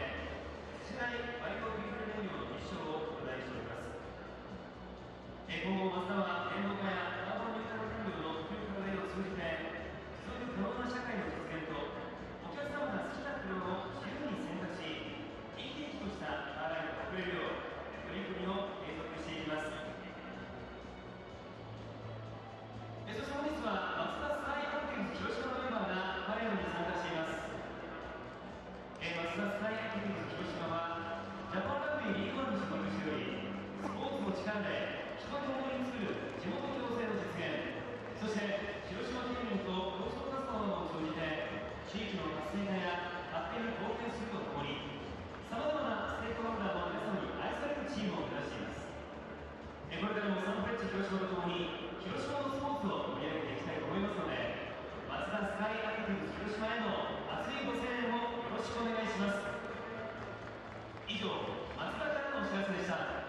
次世代バイオディーゼル燃料の実証を拡大しております。今後マツダは電動化やカーボンニュートラル燃料の普及拡大を通じて持続可能な社会の実現と、お客様が好きな車を自由に選択し、生き生きとしたカーライフが送れるよう取り組みを継続していきます。そして本日はマツダスカイアクティブズ広島のメンバーがパレードに参加しています。マツダスカイアクティブズ広島はジャパンラグビーリーグワンに所属しており、スポーツの力で人と共に作る地元共生の実現、そして広島県民と共創活動などを通じて地域の活性化や発展に貢献するとともに、さまざまなステークホルダーの皆様に愛されるチームを目指しています。これからもサンフレッチェ広島とともに広島のスポーツを盛り上げていきたいと思いますので、マツダスカイアクティブズ広島への熱いご声援をよろしくお願いします。以上、マツダからのお知らせでした。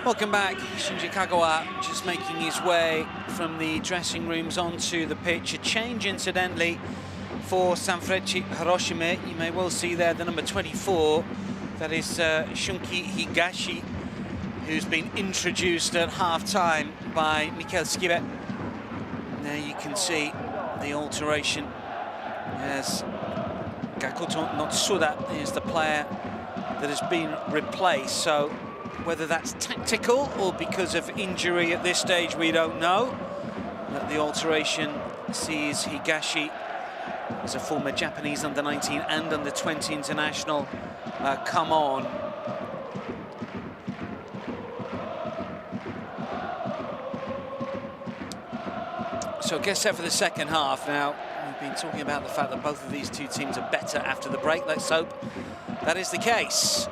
Welcome back. Shinji Kagawa just making his way from the dressing rooms onto the pitch. A change, incidentally, for Sanfrecce Hiroshima. You may well see there the number 24. That is Shunki Higashi, who's been introduced at half-time by Mikel Skibet. There you can see the alteration as Gakuto Notsuda is the player that has been replaced. So whether that's tactical or because of injury at this stage, we don't know. But the alteration sees Higashi, as a former Japanese under-19 and under-20 international, come on. So get set for the second half. Now, we've been talking about the fact that both of these two teams are better after the break. Let's hope that is the case.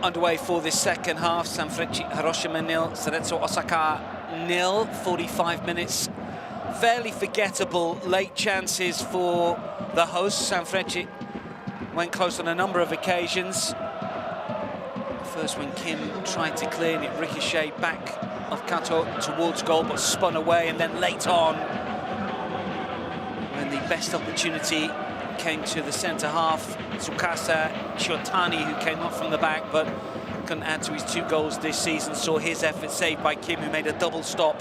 Underway for this second half. Sanfrecce Hiroshima 0, Cerezo Osaka 0. 45 minutes. Fairly forgettable late chances for the hosts. Sanfrecce went close on a number of occasions. First when Kim tried to clear and it ricocheted back of Kato towards goal but spun away, and then late on when the best opportunity came to the centre half, Tsukasa Shiotani, who came up from the back but couldn't add to his 2 goals this season, saw his effort saved by Kim, who made a double stop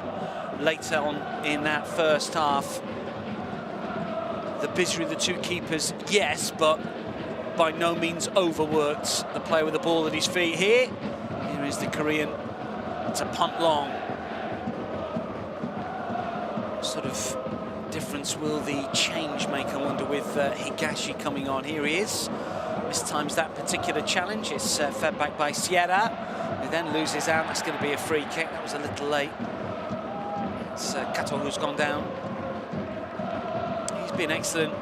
later on in that first half. The busier of the two keepers, yes, but by no means overworked. The player with the ball at his feet here. Here is the Korean to punt long. What sort of difference will the change make, I wonder, with Higashi coming on? Here he is. Mistimes that particular challenge. It's fed back by Sierra, who then loses out. That's going to be a free kick. That was a little late. It's Kato who's gone down. He's been excellent.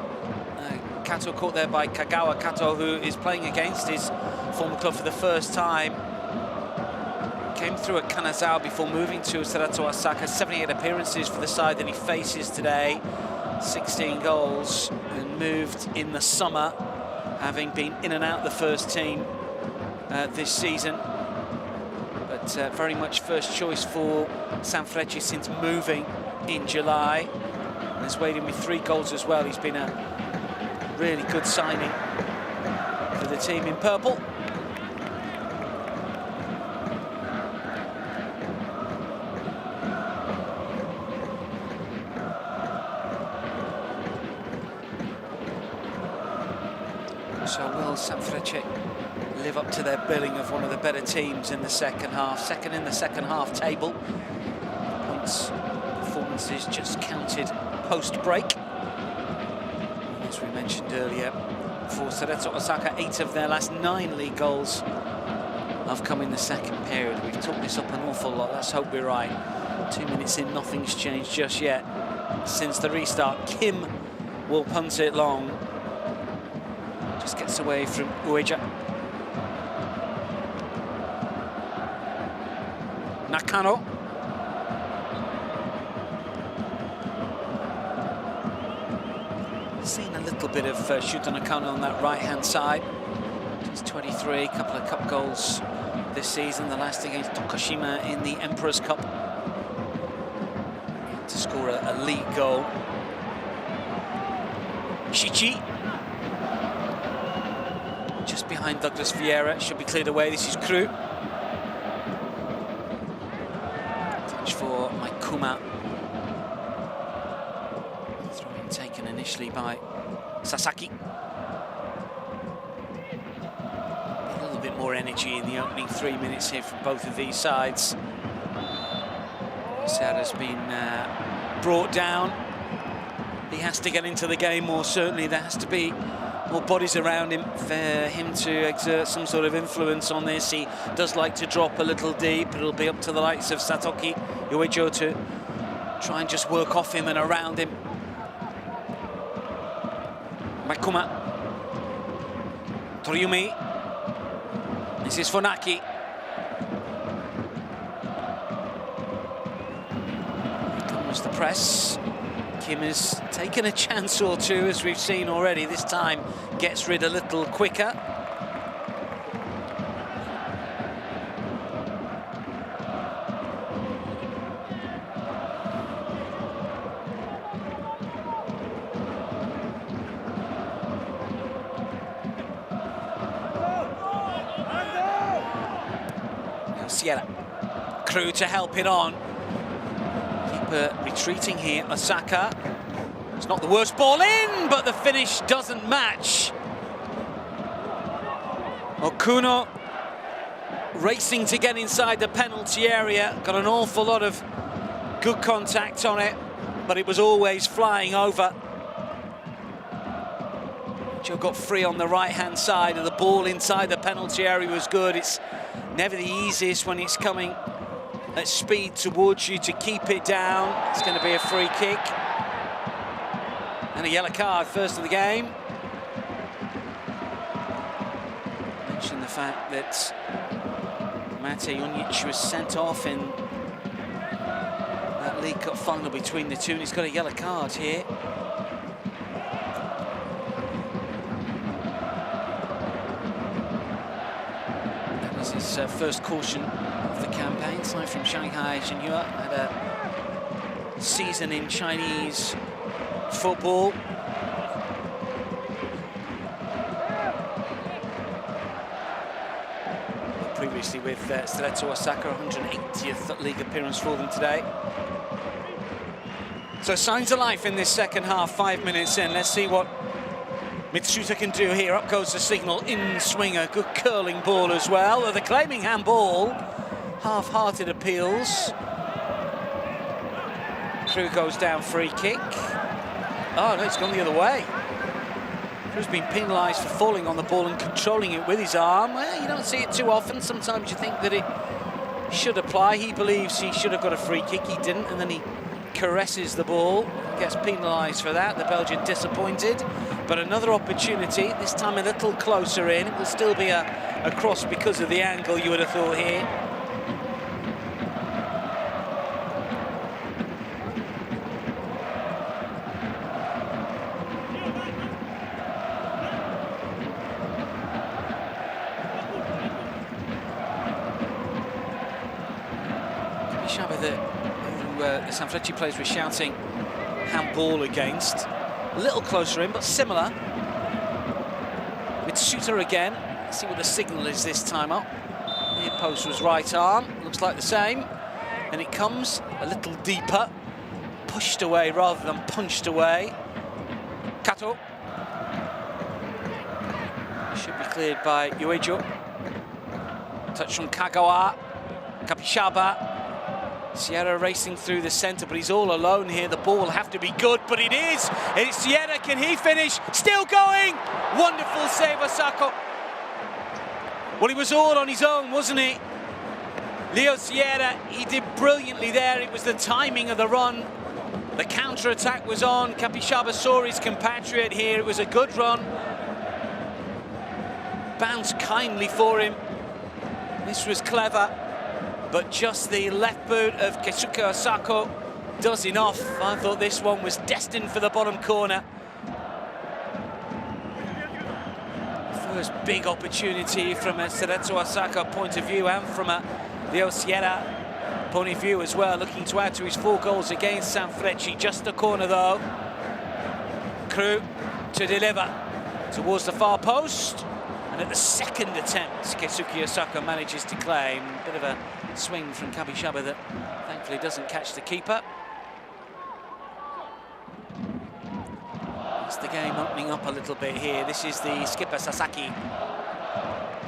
Kato caught there by Kagawa. Kato, who is playing against his former club for the first time. Came through at Kanazawa before moving to Cerezo Osaka. 78 appearances for the side that he faces today. 16 goals, and moved in the summer, having been in and out the first team this season. But very much first choice for Sanfrecce since moving in July. And has weighed in with 3 goals as well. He's been a really good signing for the team in purple. So will Sanfrecce live up to their billing of one of the better teams in the second half? Second in the second half table. Points, performances just counted post-break. As we mentioned earlier, for Cerezo Osaka, 8 of their last 9 league goals have come in the second period. We've talked this up an awful lot. Let's hope we're right. 2 minutes in, nothing's changed just yet since the restart. Kim will punt it long. Just gets away from Ueja. Nakano. Seen a little bit of Shuto Nakano on that right-hand side. He's 23, a couple of cup goals this season. The last against Tokushima in the Emperor's Cup. To score a league goal. Shichi. Just behind Douglas Vieira. Should be cleared away. This is Kru. Touch for Maikuma. Throw-in taken initially by Sasaki. A little bit more energy in the opening 3 minutes here from both of these sides. Sierra's been brought down. He has to get into the game more, certainly. There has to be more bodies around him for him to exert some sort of influence on this. He does like to drop a little deep. It'll be up to the likes of Satoki Uejo to try and just work off him and around him. Maikuma. Toriumi. This is Funaki. Comes the press. Kim has taken a chance or two, as we've seen already. This time gets rid a little quicker. Crew to help it on. Keeper retreating here, Osaka. It's not the worst ball in, but the finish doesn't match. Okuno racing to get inside the penalty area. Got an awful lot of good contact on it, but it was always flying over. Joe got free on the right-hand side, and the ball inside the penalty area was good. It's never the easiest when it's coming at speed towards you to keep it down. It's going to be a free kick. And a yellow card, first of the game. Mention the fact that Mate Junic was sent off in that League Cup final between the two, and he's got a yellow card here. That was his first caution of the campaign. Side from Shanghai Shenhua had a season in Chinese football. Previously with Cerezo Osaka, 180th league appearance for them today. So signs of life in this second half, 5 minutes in. Let's see what Mitsuta can do here. Up goes the signal, in swinger, good curling ball as well. They're claiming handball, half-hearted appeals. Crew goes down, free kick. Oh no, it's gone the other way. Crew's been penalised for falling on the ball and controlling it with his arm. Well, you don't see it too often. Sometimes you think that it should apply. He believes he should have got a free kick. He didn't, and then he caresses the ball. Gets penalised for that. The Belgian disappointed. But another opportunity, this time a little closer in. It will still be a cross because of the angle, you would have thought here. The Sanfrecce players were shouting handball against. A little closer in, but similar. Mitsuta again. Let's see what the signal is this time up. Near post was right arm. Looks like the same. And it comes a little deeper. Pushed away rather than punched away. Kato. Should be cleared by Uejo. Touch from Kagawa. Kapishaba. Sierra racing through the centre, but he's all alone here. The ball will have to be good, but it is. It's Sierra. Can he finish? Still going. Wonderful save, Osaka. Well, he was all on his own, wasn't he? Leo Sierra, he did brilliantly there. It was the timing of the run. The counter-attack was on. Kapishaba saw his compatriot here. It was a good run. Bounced kindly for him. This was clever. But just the left boot of Keisuke Osaka does enough. I thought this one was destined for the bottom corner. First big opportunity from a Cerezo Osaka point of view, and from a Leo Sierra point of view as well, looking to add to his 4 goals against Sanfrecce. Just a corner though. Crew to deliver towards the far post. And at the second attempt, Keisuke Osaka manages to claim. A bit of a swing from Kapishaba that thankfully doesn't catch the keeper. It's the game opening up a little bit here. This is the skipper Sasaki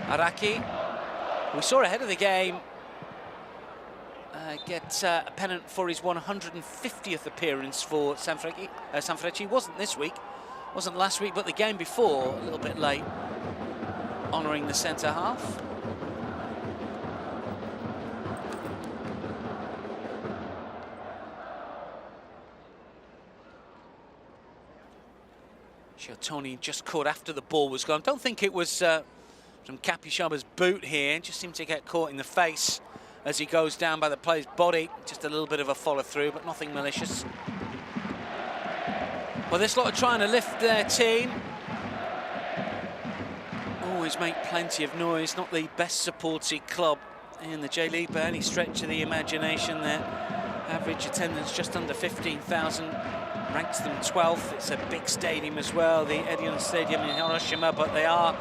Araki. We saw ahead of the game get a pennant for his 150th appearance for Sanfrecce. Wasn't this week, wasn't last week, but the game before, a little bit late, honouring the centre half. Shiotoni just caught after the ball was gone. Don't think it was from Kapishaba's boot here. Just seemed to get caught in the face as he goes down by the player's body. Just a little bit of a follow through, but nothing malicious. Well, this lot are trying to lift their team. Always make plenty of noise. Not the best supported club in the J-League by any stretch of the imagination. Their average attendance just under 15,000. Ranks them 12th. It's a big stadium as well, the EDION Stadium in Hiroshima, but they are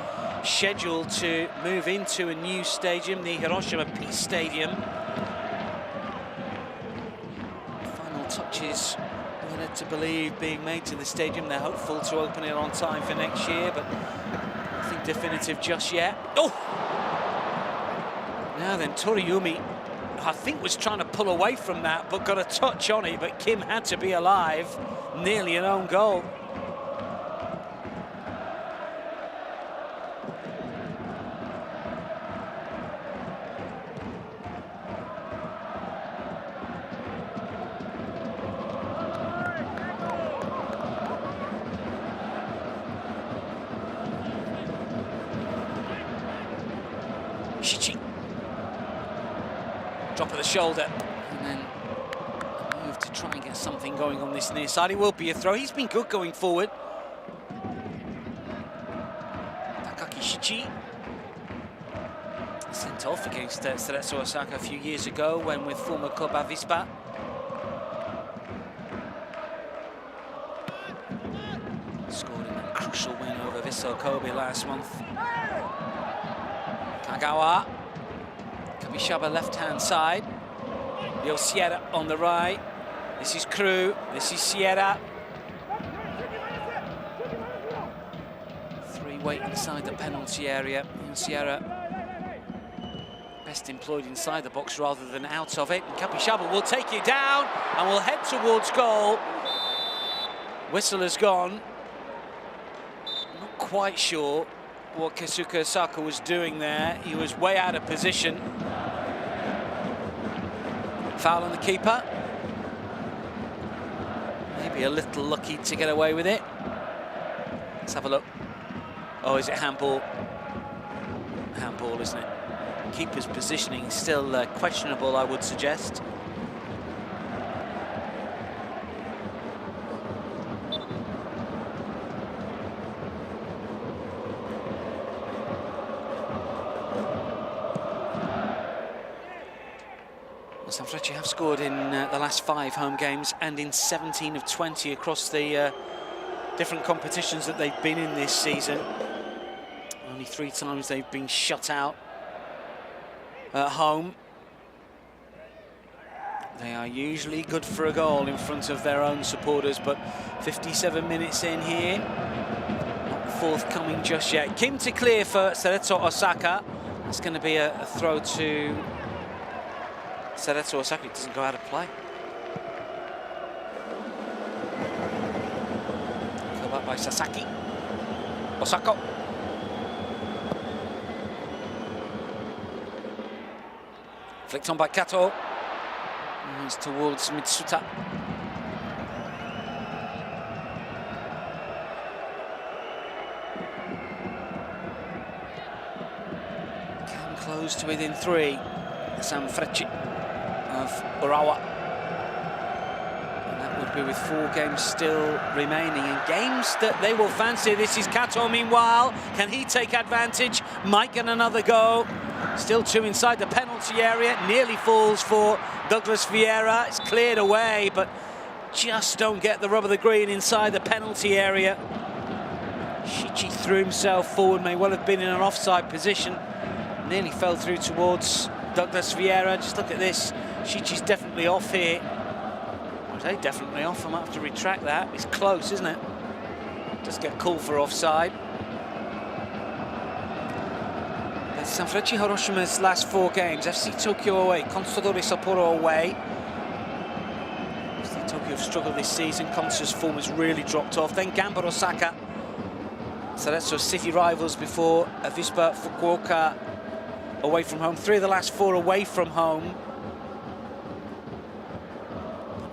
scheduled to move into a new stadium, the Hiroshima Peace Stadium, is, we're led to believe, being made to the stadium. They're hopeful to open it on time for next year, but nothing definitive just yet. Oh! Now then, Toriumi, I think, was trying to pull away from that, but got a touch on it, but Kim had to be alive. Nearly an own goal. Shichi. Drop of the shoulder, and then a move to try and get something going on this near side. It will be a throw. He's been good going forward. Takaki Shichi. Sent off against Cerezo Osaka a few years ago when with former club Avispa. Scored in a crucial win over Vissel Kobe last month. Kagawa, Kabishaba left-hand side, Leo Sierra on the right. This is Crew, this is Sierra. Three-way inside the penalty area. And Sierra best employed inside the box rather than out of it. And Kabishaba will take it down and will head towards goal. Whistle has gone. Not quite sure what Cerezo Osaka was doing there. He was way out of position. Foul on the keeper. Maybe a little lucky to get away with it. Let's have a look. Oh, is it handball? Handball, isn't it? Keeper's positioning is still questionable, I would suggest. Sanfrecce have scored in the last 5 home games and in 17 of 20 across the different competitions that they've been in this season. Only 3 times they've been shut out at home. They are usually good for a goal in front of their own supporters, but 57 minutes in here, not forthcoming just yet. Kim to clear for Cerezo Osaka. It's going to be a throw to Cerezo Osaka. It doesn't go out of play. Go back by Sasaki. Osaka. Flicked on by Kato. And it's towards Mitsuta. Came close to within 3. Sanfrecce of Urawa. And that would be with 4 games still remaining, and games that they will fancy. This is Kato meanwhile. Can he take advantage? Might get another go. Still 2 inside the penalty area. Nearly falls for Douglas Vieira. It's cleared away, but just don't get the rub of the green inside the penalty area. Shichi threw himself forward, may well have been in an offside position. Nearly fell through towards Douglas Vieira. Just look at this. Shichi's definitely off here. I say definitely off. I might have to retract that. It's close, isn't it? Does get called for offside. That's Sanfrecce Hiroshima's last 4 games. FC Tokyo away, Consadole Sapporo away. FC Tokyo have struggled this season. Consa's form has really dropped off. Then Gamba Osaka. Cerezo City rivals before Avispa Fukuoka away from home. 3 of the last 4 away from home.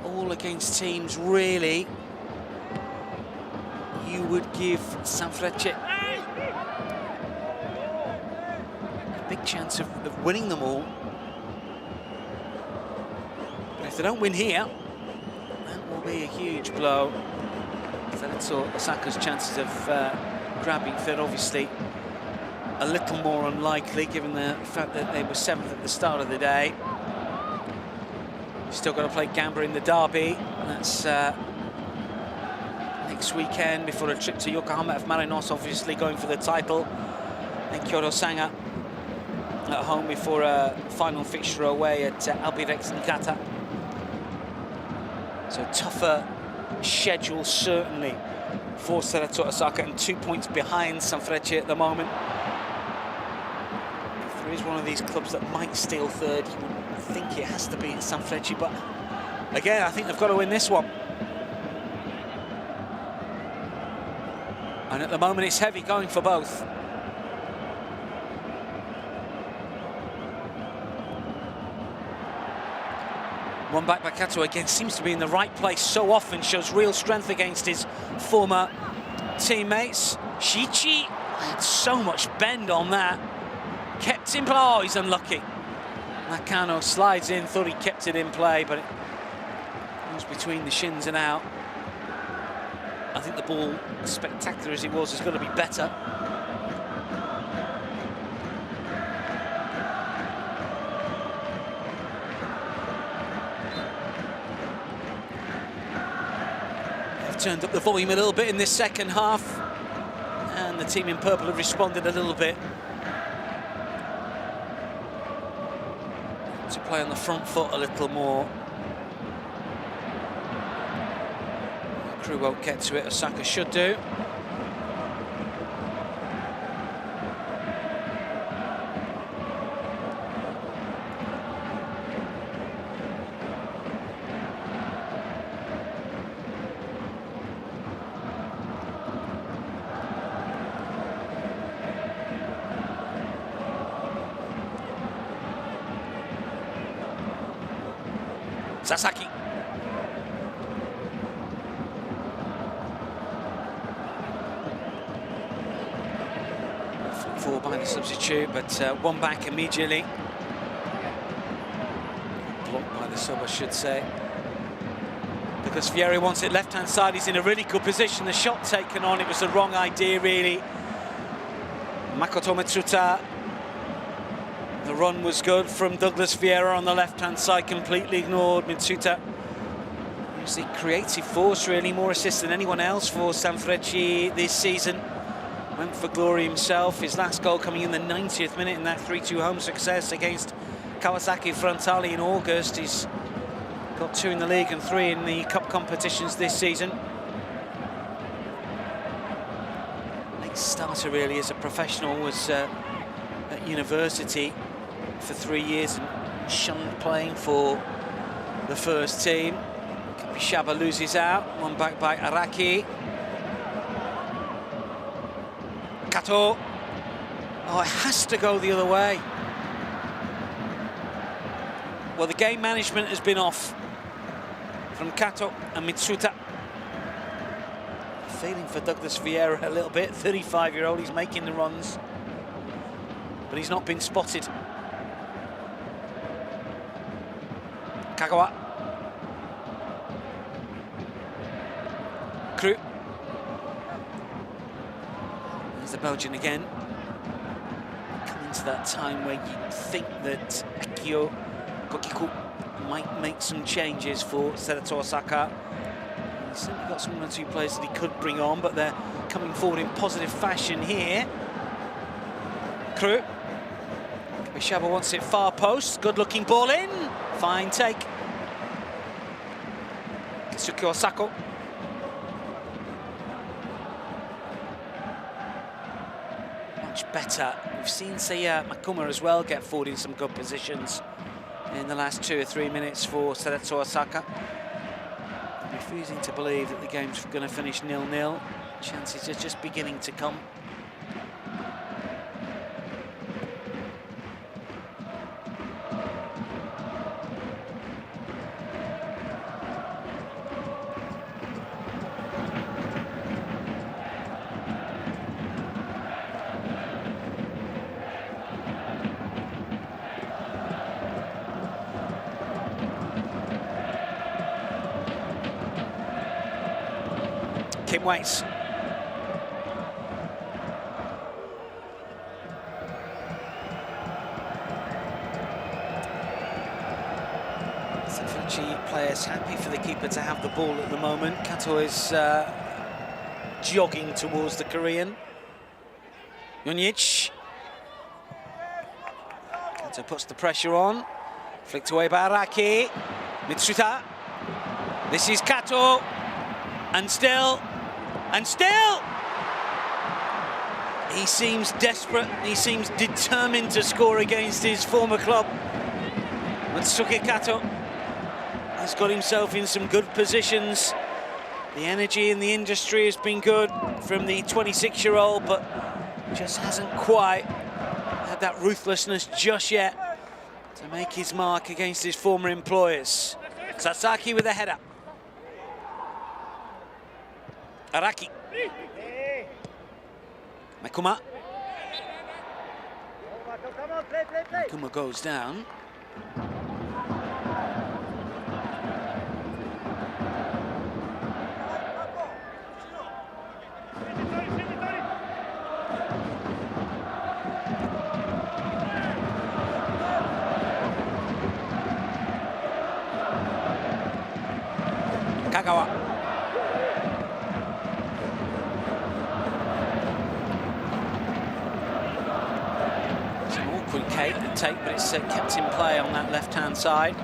All against teams, really, you would give Sanfrecce a big chance of winning them all. But if they don't win here, that will be a huge blow. Cerezo Osaka's chances of grabbing third, obviously, a little more unlikely given the fact that they were 7th at the start of the day. Still got to play Gamba in the derby. That's next weekend before a trip to Yokohama F. Marinos, obviously going for the title. And Kyoto Sanga at home before a final fixture away at Albirex Niigata. So tougher schedule certainly for Cerezo Osaka, and 2 points behind Sanfrecce at the moment. If there is one of these clubs that might steal third, you would think it has to be Sanfrecce, but again, I think they've got to win this one. And at the moment, it's heavy going for both. One back by Kato again, seems to be in the right place so often, shows real strength against his former teammates. Shichi had so much bend on that. Kept in play, oh, he's unlucky. Nakano slides in, thought he kept it in play, but it goes between the shins and out. I think the ball, spectacular as it was, is going to be better. They've turned up the volume a little bit in this second half, and the team in purple have responded a little bit. To play on the front foot a little more. Crew won't get to it, Osaka should do. Sasaki. Four by the substitute, but one back immediately. Blocked by the sub, I should say. Because Fieri wants it left-hand side, he's in a really good position. The shot taken on, it was the wrong idea, really. Makoto Mitsuta. The run was good from Douglas Vieira on the left-hand side, completely ignored. Mitsuta was the creative force, really, more assists than anyone else for Sanfrecce this season. Went for glory himself, his last goal coming in the 90th minute in that 3-2 home success against Kawasaki Frontale in August. He's got 2 in the league and 3 in the cup competitions this season. Late starter, really, as a professional, was at university for 3 years and shunned playing for the first team. Kapishaba loses out, one back by Araki. Kato. Oh, it has to go the other way. Well, the game management has been off from Kato and Mitsuta. Feeling for Douglas Vieira a little bit. 35-year-old, he's making the runs, but he's not been spotted. Kagawa. Crew. There's the Belgian again. Coming to that time where you'd think that Akio Kokiku might make some changes for Cerezo Osaka. He's certainly got some 1 or 2 players that he could bring on, but they're coming forward in positive fashion here. Crew. Bishaba wants it far post. Good looking ball in. Fine take. Keisuke Osako. Much better. We've seen Seiya Makuma as well get forward in some good positions in the last 2 or 3 minutes for Cerezo Osaka. Refusing to believe that the game's going to finish 0-0. Chances are just beginning to come. Kim waits. Sanfrecce players happy for the keeper to have the ball at the moment. Kato is jogging towards the Korean. Yonic. Kato puts the pressure on. Flicked away by Araki. Mitsuta. This is Kato, and still, he seems desperate, he seems determined to score against his former club. Matsuke Kato has got himself in some good positions. The energy in the industry has been good from the 26-year-old, but just hasn't quite had that ruthlessness just yet to make his mark against his former employers. Sasaki with a header. Araki. Makuma. Makuma goes down. Kagawa. It's an awkward take, but it's kept in play on that left-hand side.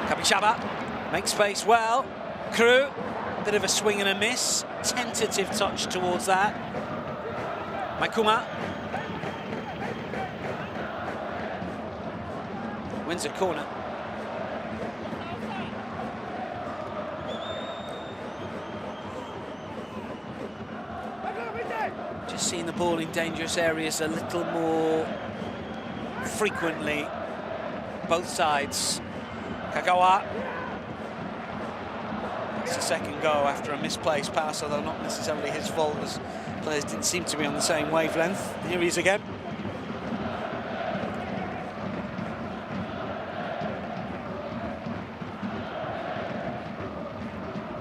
Kabishaba makes space well. Crew, bit of a swing and a miss. Tentative touch towards that. Makuma wins a corner. Just seeing the ball in dangerous areas a little more frequently, both sides. Kagawa. It's the second go after a misplaced pass, although not necessarily his fault, as players didn't seem to be on the same wavelength. Here he is again.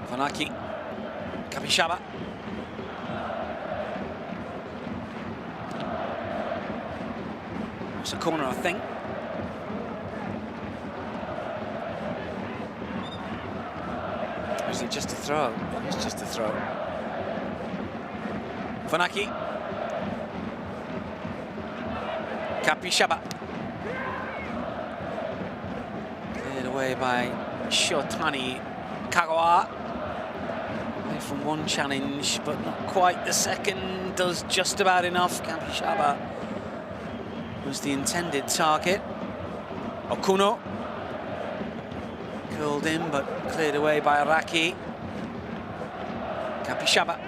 Vanaki. Kabishaba. It's a corner, I think. Or is it just a throw? It's just a throw. Vanaki. Kabishaba. Cleared away by Shotani. Kagawa. Away from one challenge, but not quite the second. Does just about enough. Kabishaba was the intended target. Okuno curled in, but cleared away by Araki. Kabishaba.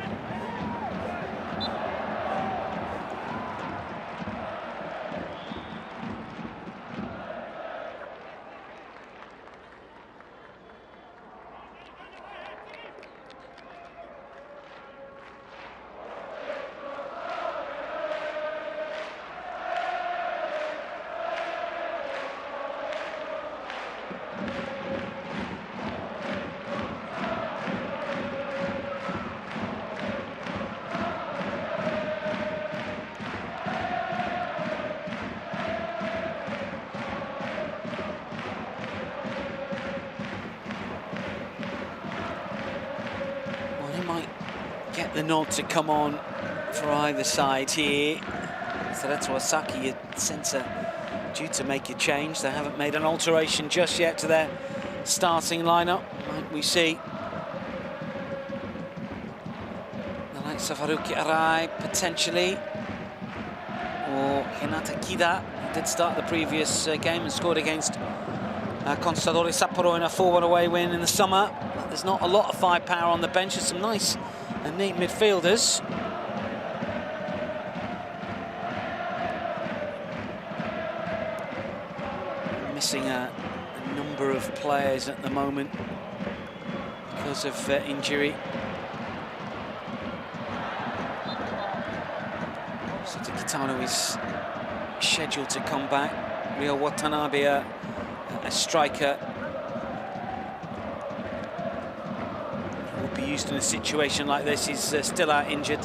Get the nod to come on for either side here. Cerezo Osaka, your centre, due to make a change. They haven't made an alteration just yet to their starting lineup. Might we see the likes of Haruki Arai potentially, or Hinata Kida, who did start the previous game and scored against Consadole Sapporo in a 4-1 away win in the summer. But there's not a lot of firepower on the bench. There's some nice and neat midfielders. Missing a number of players at the moment because of injury. Sota Kitano is scheduled to come back. Ryo Watanabe, a striker, would be used in a situation like this. He's still out injured.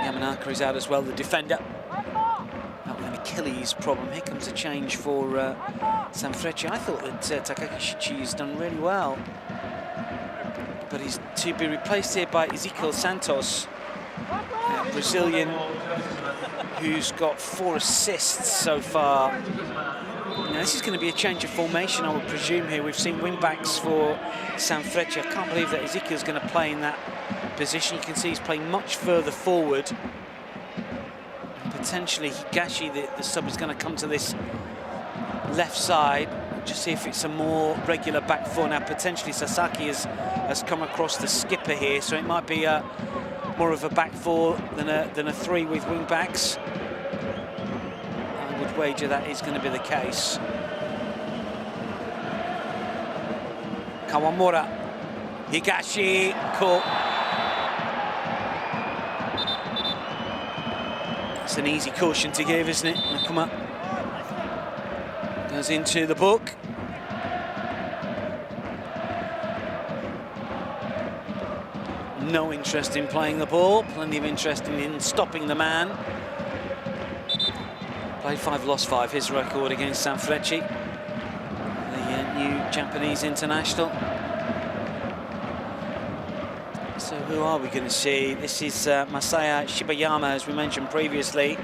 Yamanaka is out as well, the defender. Out with an Achilles problem. Here comes a change for Sanfrecce. I thought that Takagi has done really well, but he's to be replaced here by Ezequiel Santos, Brazilian who's got 4 assists so far. Now, this is going to be a change of formation, I would presume here. We've seen wing-backs for Sanfrecce. I can't believe that Ezekiel's going to play in that position. You can see he's playing much further forward. Potentially Higashi, the sub, is going to come to this left side. Just see if it's a more regular back four. Now, potentially Sasaki has come across the skipper here, so it might be more of a back four than a 3 with wing-backs. I would wager that is going to be the case. Kawamura, Higashi, caught. It's an easy caution to give, isn't it? Nakuma goes into the book. No interest in playing the ball, plenty of interest in stopping the man. Played 5, lost 5, his record against Sanfrecce, the new Japanese international. So who are we going to see? This is Masaya Shibayama, as we mentioned previously.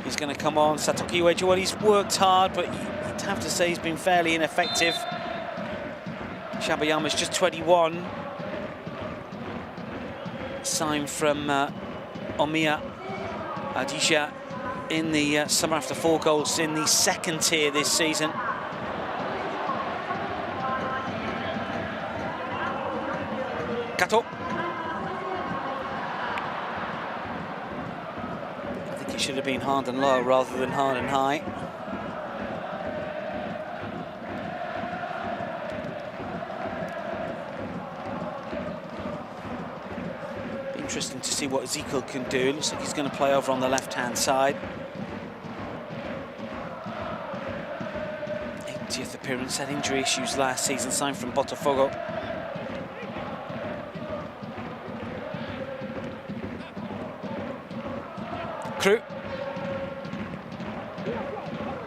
He's going to come on. Satoki Ueji, well, he's worked hard, but you'd have to say he's been fairly ineffective. Shibayama's just 21. Signed from Omiya Adisha in the summer after 4 goals in the 2nd tier this season. Kato. I think it should have been hard and low rather than hard and high. Interesting to see what Ezekiel can do. Looks like he's going to play over on the left-hand side. 80th appearance, had injury issues last season, signed from Botafogo. Crew.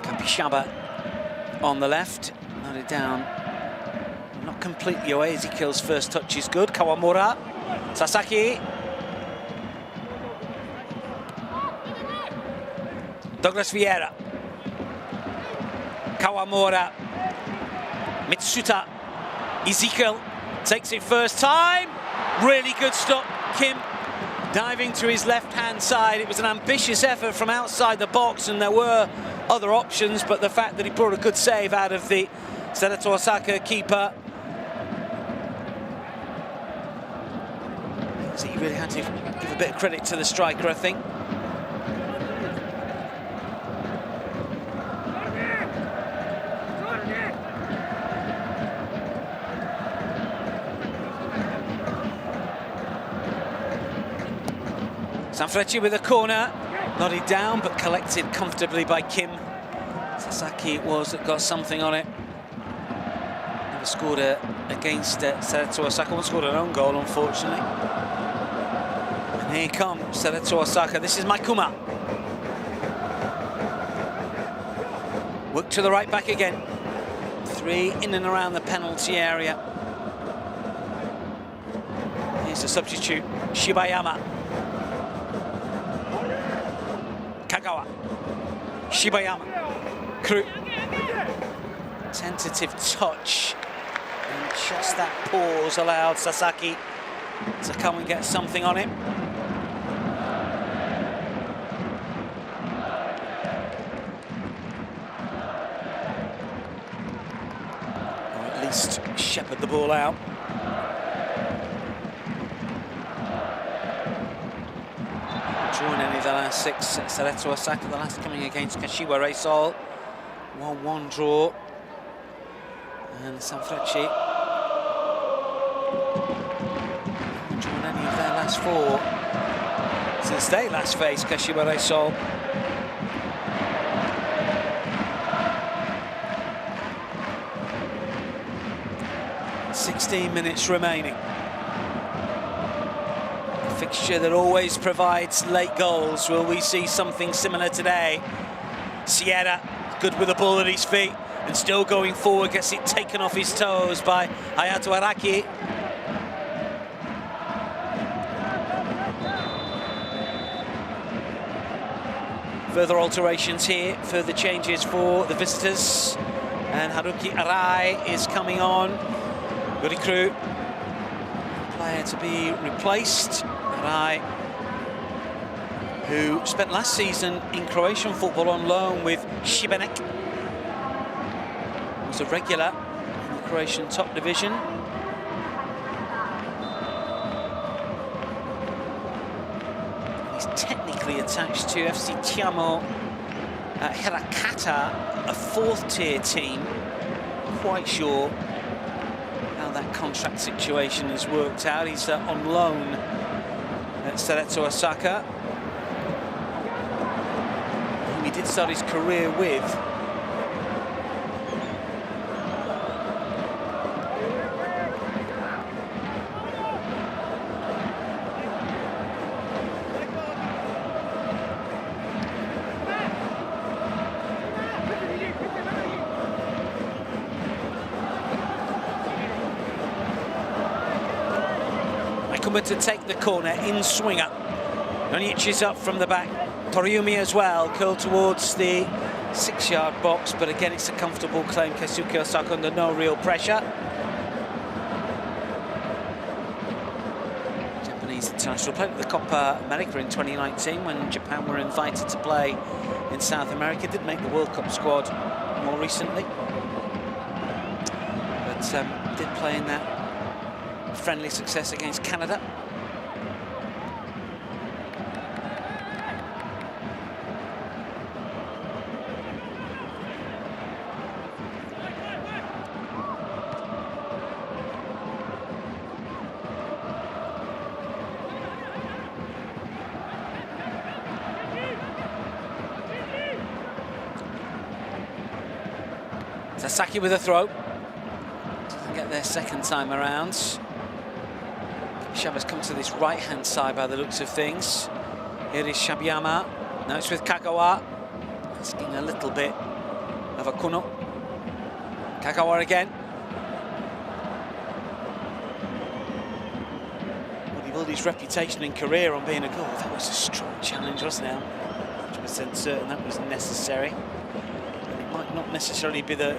Kapishaba on the left, nodded down. Not completely away. Ezekiel's first touch is good. Kawamura, Sasaki. Douglas Vieira, Kawamura, Mitsuta, Ezekiel takes it first time. Really good stop, Kim, diving to his left-hand side. It was an ambitious effort from outside the box, and there were other options, but the fact that he brought a good save out of the Cerezo Osaka keeper. So he really had to give a bit of credit to the striker, I think. Sanfrecce with a corner, nodded down but collected comfortably by Kim. Sasaki it was that got something on it. Never scored against Cerezo Osaka, once scored an own goal, unfortunately. And here comes Cerezo Osaka. This is Maikuma. Work to the right back again. 3 in and around the penalty area. Here's the substitute, Shibayama. Kagawa, Shibayama, Crew. Tentative touch, and just that pause allowed Sasaki to come and get something on him. Or at least shepherd the ball out. Drawn any of the last 6, Cerezo Osaka, the last coming against Kashiwa Reysol. 1-1 draw. And Sanfrecce haven't drawn any of their last 4 since they last faced Kashiwa Reysol. "16 minutes remaining. Fixture that always provides late goals. Will we see something similar today? Sierra, good with the ball at his feet and still going forward, gets it taken off his toes by Hayato Araki. Further alterations here, further changes for the visitors. And Haruki Arai is coming on. Gurikru, player to be replaced. Arai, who spent last season in Croatian football on loan with Šibenik. Was a regular in the Croatian top division. He's technically attached to FC Tiamo Hirakata, a fourth-tier team. Quite sure how that contract situation has worked out. He's on loan at Cerezo Osaka, whom he did start his career with. To take the corner, in swinger. Jonic is up from the back. Toriumi as well, curled towards the 6-yard box, but again it's a comfortable claim. Keisuke Osaka under no real pressure. Japanese international played at the Copa America in 2019 when Japan were invited to play in South America. Did make the World Cup squad more recently, but did play in that friendly success against Canada. Sasaki with a throw. Doesn't get there second time around. Shaba's come to this right-hand side by the looks of things. Here is Shabiyama. Now it's with Kagawa. Asking a little bit of a Kuno. Kagawa again. Well, he built his reputation and career on being a goal. That was a strong challenge, wasn't it? 100% certain that was necessary. And it might not necessarily be the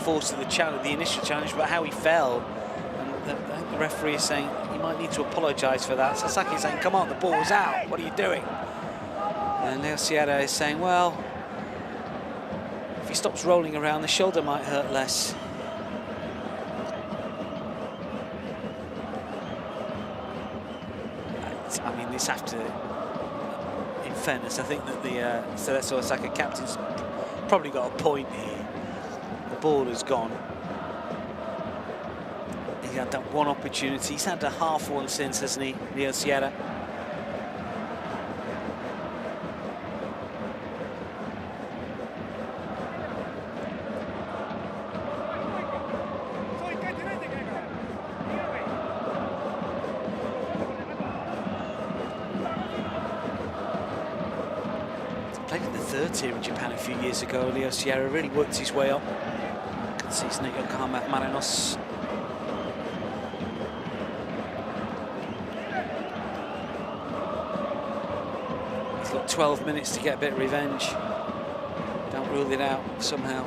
force of the challenge, the initial challenge, but how he fell. And the referee is saying you might need to apologise for that. Sasaki is saying, come on, the ball was out, what are you doing? And Leo Sierra is saying, well, if he stops rolling around, the shoulder might hurt less. I mean, this after, in fairness, I think that the Cerezo Osaka captain's probably got a point here. The ball has gone. He had that one opportunity. He's had a half one since, hasn't he, Leo Sierra? Played in the third tier in Japan a few years ago. Leo Sierra really worked his way up. You can see Snake Yokohama Marinos. He's got 12 minutes to get a bit of revenge. Don't rule it out somehow.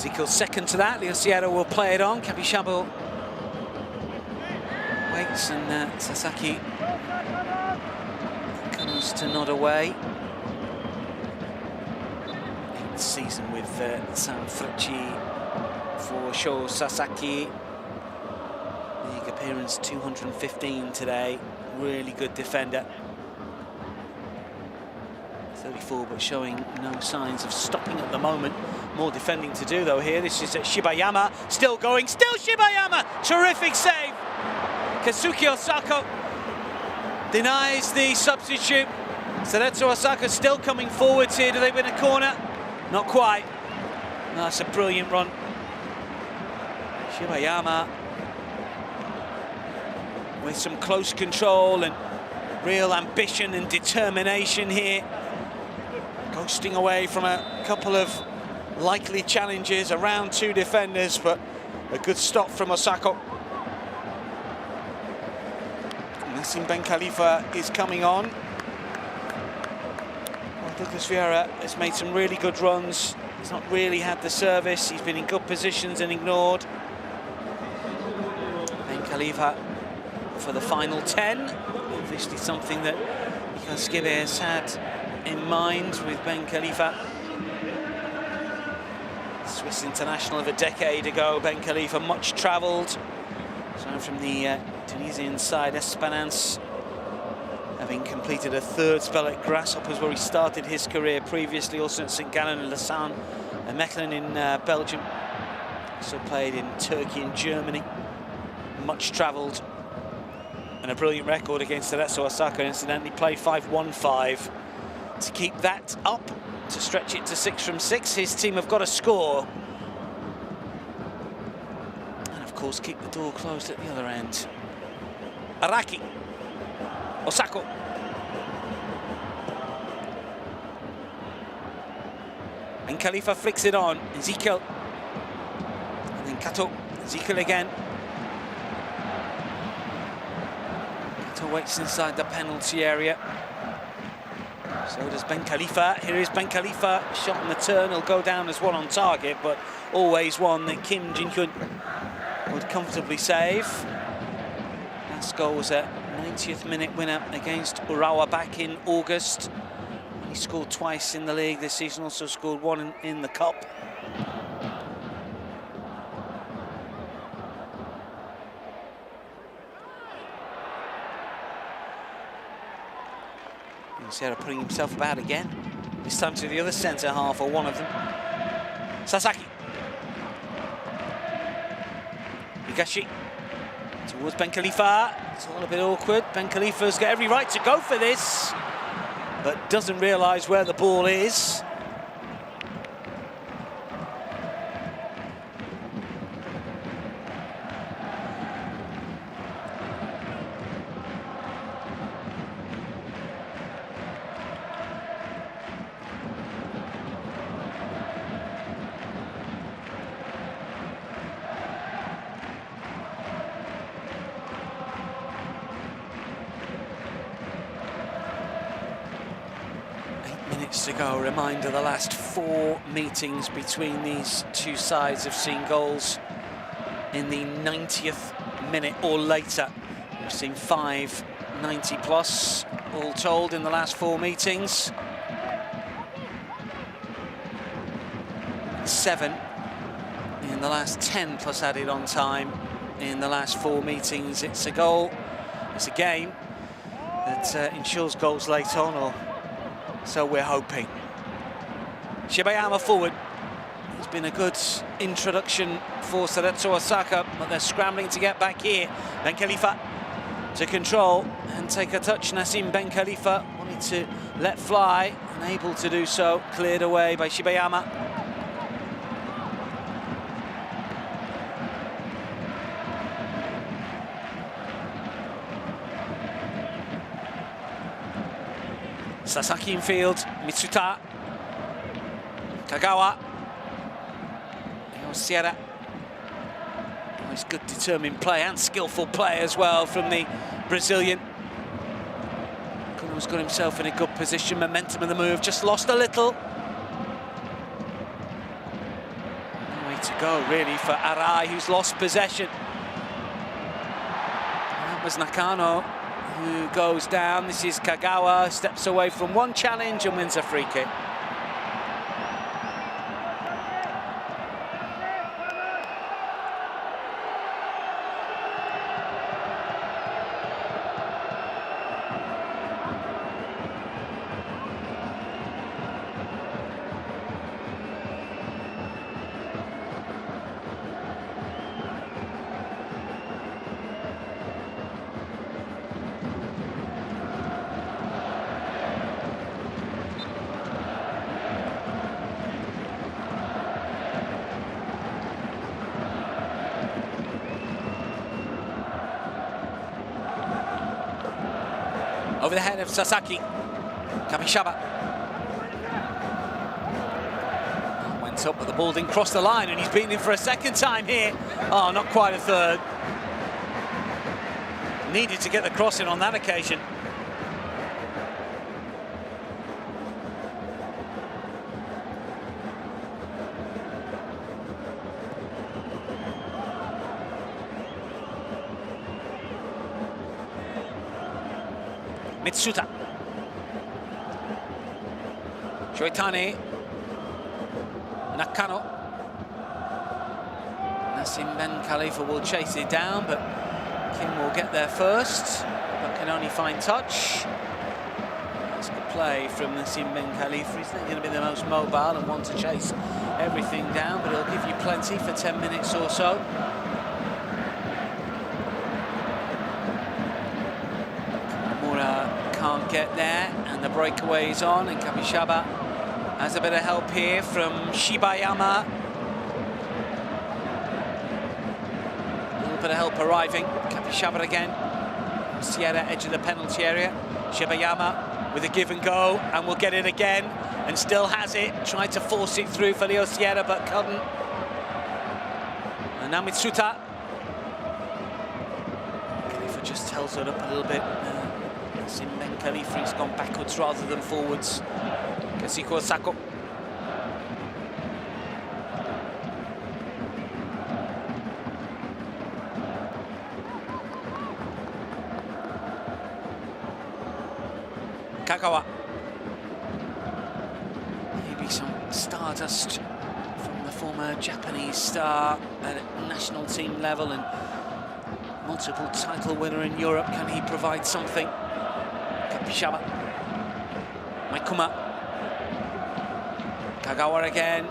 Ezekiel's second to that. Leo Sierra will play it on. Kabishabo waits, and Sasaki comes to nod away. 8th season with Sanfrecce for Sho Sasaki. League appearance 215 today. Really good defender. 34, but showing no signs of stopping at the moment. More defending to do though here. This is Shibayama, still going, still Shibayama! Terrific save! Keisuke Osaka denies the substitute. Cerezo Osaka still coming forwards here. Do they win a corner? Not quite. No, that's a brilliant run. Shibayama with some close control and real ambition and determination here. Ghosting away from a couple of likely challenges around 2 defenders, but a good stop from Osaka. Nassim Ben Khalifa is coming on. Well, Douglas Vieira has made some really good runs. He's not really had the service. He's been in good positions and ignored. Ben Khalifa for the final 10. Obviously something that Skibe has had in mind with Ben Khalifa. Swiss international of a decade ago, Ben Khalifa, much travelled. So from the Tunisian side, Espérance, having completed a 3rd spell at Grasshoppers, where he started his career previously, also at St. Gallen and Lausanne, and Mechelen in Belgium. Also played in Turkey and Germany. Much travelled, and a brilliant record against Cerezo Osaka. Incidentally, played 5-1-5 to keep that up, to stretch it to 6 from 6. His team have got to score. And of course, keep the door closed at the other end. Araki. Osaka. And Khalifa flicks it on. Ezekiel. And then Kato. Ezekiel again. Kato waits inside the penalty area. So does Ben Khalifa. Here is Ben Khalifa. Shot on the turn. He'll go down as one on target, but always one that Kim Jin-hyun would comfortably save. Last goal was a 90th minute winner against Urawa back in August. He scored twice in the league this season, also scored 1 in the cup. Sierra putting himself about again. This time to the other centre half, or one of them. Sasaki. Higashi towards Ben Khalifa. It's all a bit awkward. Ben Khalifa's got every right to go for this, but doesn't realise where the ball is. To go. A reminder, the last 4 meetings between these two sides have seen goals in the 90th minute or later. We've seen 5 90+ all told in the last 4 meetings. 7 in the last 10 plus added on time in the last 4 meetings. It's a goal, it's a game that ensures goals late on, or so we're hoping. Shibayama forward. It's been a good introduction for Cerezo Osaka, but they're scrambling to get back here. Ben Khalifa to control and take a touch. Nassim Ben Khalifa wanted to let fly, unable to do so. Cleared away by Shibayama. Sasaki in field, Mitsuta, Kagawa, Sierra. Always good determined play and skillful play as well from the Brazilian. Kuno's got himself in a good position, momentum of the move, just lost a little. No way to go really for Arai, who's lost possession. That was Nakano who goes down. This is Kagawa, steps away from one challenge and wins a free kick. Over the head of Sasaki. Kamishaba. Went up, but the ball didn't cross the line, and he's beaten him for a second time here. Oh, not quite a third. Needed to get the crossing on that occasion. Mitsuta. Shoitani. Nakano. Nassim Ben Khalifa will chase it down, but Kim will get there first, but can only find touch. That's good play from Nassim Ben Khalifa. He's not going to be the most mobile and want to chase everything down, but he'll give you plenty for 10 minutes or so. Can't get there, and the breakaway is on, and Kamishaba has a bit of help here from Shibayama. A little bit of help arriving. Kamishaba again. Sierra, edge of the penalty area. Shibayama with a give and go, and will get it again, and still has it. Tried to force it through for Leo Sierra, but couldn't. And now Mitsuta. Khalifa just tells it up a little bit. Nassim Ben Khalifa has gone backwards rather than forwards. Cerezo Osaka. Kagawa. Maybe some stardust from the former Japanese star at national team level and multiple title winner in Europe. Can he provide something? Kamishaba. Maikuma. Kagawa again.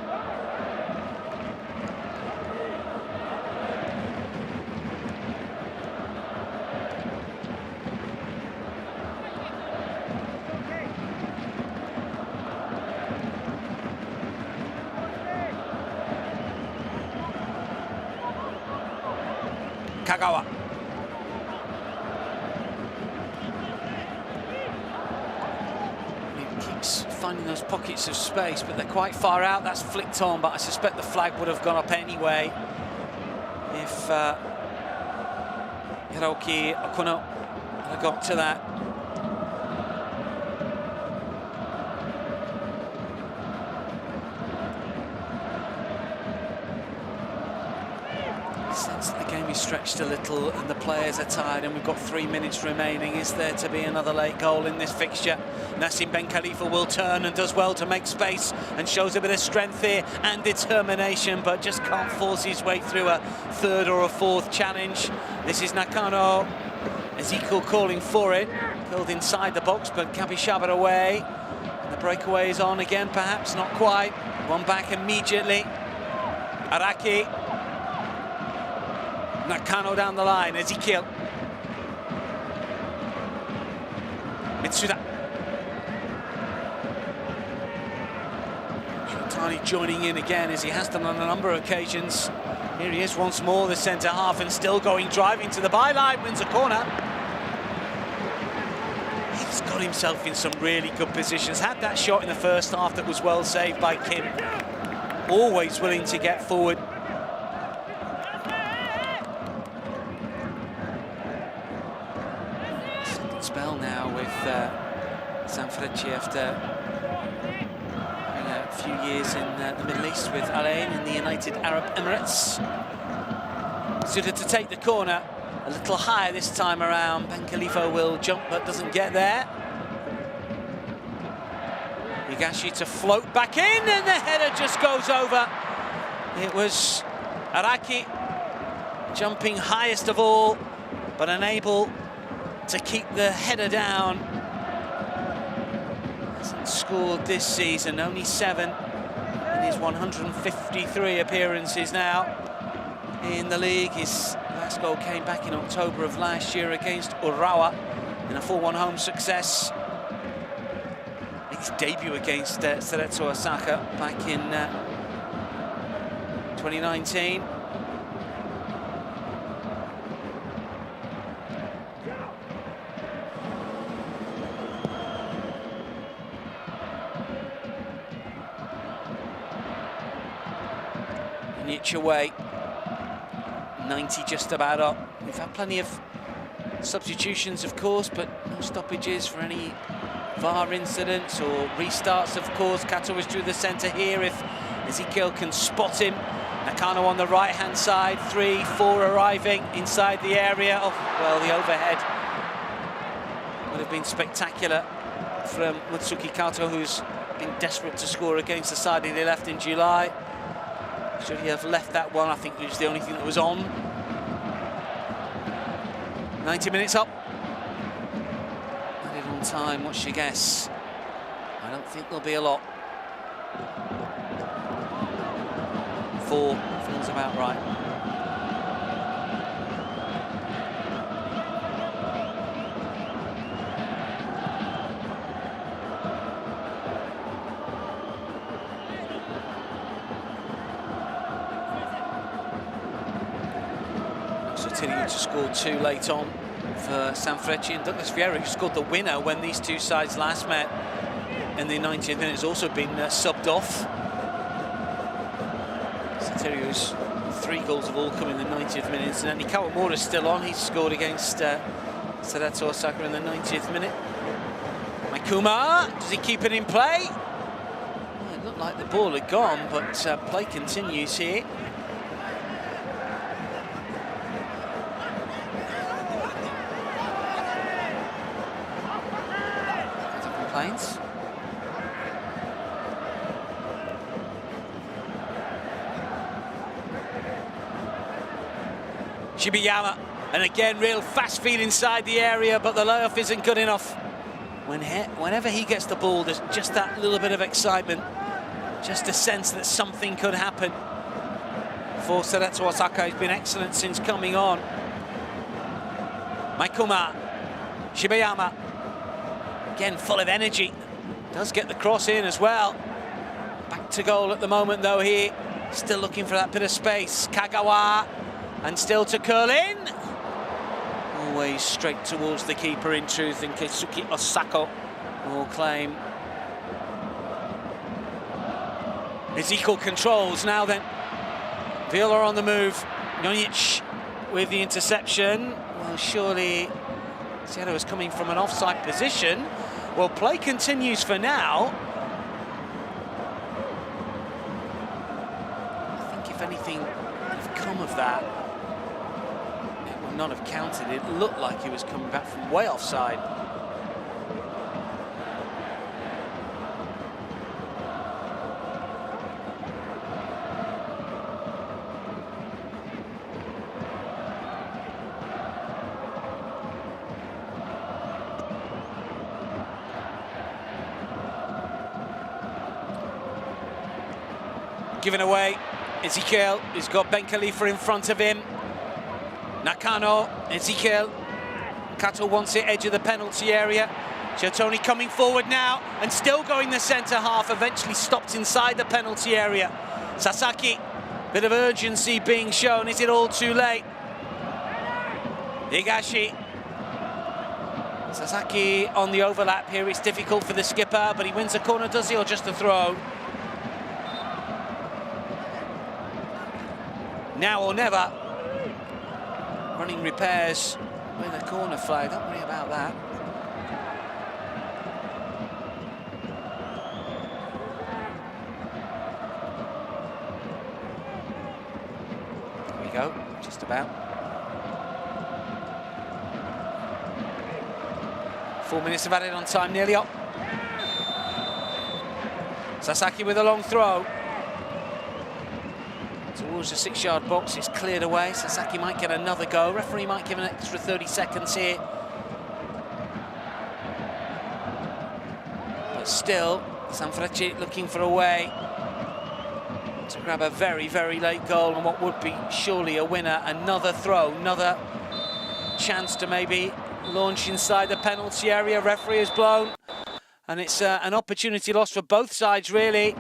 Kagawa. Keeps finding those pockets of space, but they're quite far out. That's flicked on, but I suspect the flag would have gone up anyway if Hiroki Okuno had got to that. Sense that the game is stretched a little and the players are tired, and we've got 3 minutes remaining. Is there to be another late goal in this fixture? Nassim Ben Khalifa will turn and does well to make space and shows a bit of strength here and determination, but just can't force his way through a third or a fourth challenge. This is Nakano. Ezekiel calling for it. Pulled inside the box, but Kamishaba away. And the breakaway is on again, perhaps not quite. One back immediately. Araki. Nakano down the line. Ezekiel. Mitsuda. Shotani joining in again, as he has done on a number of occasions. Here he is once more, the centre half, and still going, driving to the byline, wins a corner. He's got himself in some really good positions. Had that shot in the first half that was well saved by Kim. Always willing to get forward. Second spell now with Sanfrecce after a few years in the Middle East with Al Ain in the United Arab Emirates. Suited to take the corner a little higher this time around. Ben Khalifa will jump but doesn't get there. Higashi to float back in, and the header just goes over. It was Araki jumping highest of all, but unable to keep the header down. Hasn't scored this season, only 7 in his 153 appearances now in the league. His last goal came back in October of last year against Urawa in a 4-1 home success. His debut against Cerezo Osaka back in 2019. Nonic away. 90 just about up. We've had plenty of substitutions, of course, but no stoppages for any VAR incidents or restarts, of course. Kato is through the centre here if Ezekiel can spot him. Nakano on the right-hand side, 3, 4 arriving inside the area. Oh, well, the overhead would have been spectacular from Mutsuki Kato, who's been desperate to score against the side he left in July. Should he have left that one? I think it was the only thing that was on. 90 minutes up. Added on time, what's your guess? I don't think there'll be a lot. 4 feels about right. Cerezo scored 2 late on for Sanfrecce, and Douglas Vieira, who scored the winner when these two sides last met in the 90th minute, has also been subbed off. Cerezo's 3 goals have all come in the 90th minute. Incidentally, Kawamura's still on. He's scored against Cerezo Osaka in the 90th minute. Maikuma, does he keep it in play? Well, it looked like the ball had gone, but play continues here. Complaints. Shibiyama, and again, real fast feed inside the area, but the layoff isn't good enough. Whenever he gets the ball, there's just that little bit of excitement, just a sense that something could happen. For Cerezo Osaka, he's been excellent since coming on. Maikuma, Shibiyama, again full of energy, does get the cross in as well. Back to goal at the moment though here, still looking for that bit of space. Kagawa, and still to curl in. Always straight towards the keeper in truth, and Keisuke Osako will claim. Ezekiel controls now then. Viola on the move. Nonic with the interception. Well, surely Seattle is coming from an offside position. Well, play continues for now. I think if anything had come of that, it would not have counted. It looked like he was coming back from way offside. Given away, Ezekiel, who's got Ben Khalifa in front of him. Nakano, Ezekiel. Kato wants it, edge of the penalty area. Shotoni coming forward now, and still going the centre half, eventually stopped inside the penalty area. Sasaki, bit of urgency being shown. Is it all too late? Higashi. Sasaki on the overlap here. It's difficult for the skipper, but he wins a corner, does he, or just a throw? Now or never. Running repairs with a corner flag. Don't worry about that. There we go, just about. 4 minutes of added on time, nearly up. Sasaki with a long throw. Towards the 6-yard box, it's cleared away. Sasaki might get another go. Referee might give an extra 30 seconds here. But still, Sanfrecce looking for a way to grab a very, very late goal and what would be surely a winner. Another throw, another chance to maybe launch inside the penalty area. Referee has blown, and it's an opportunity lost for both sides, really.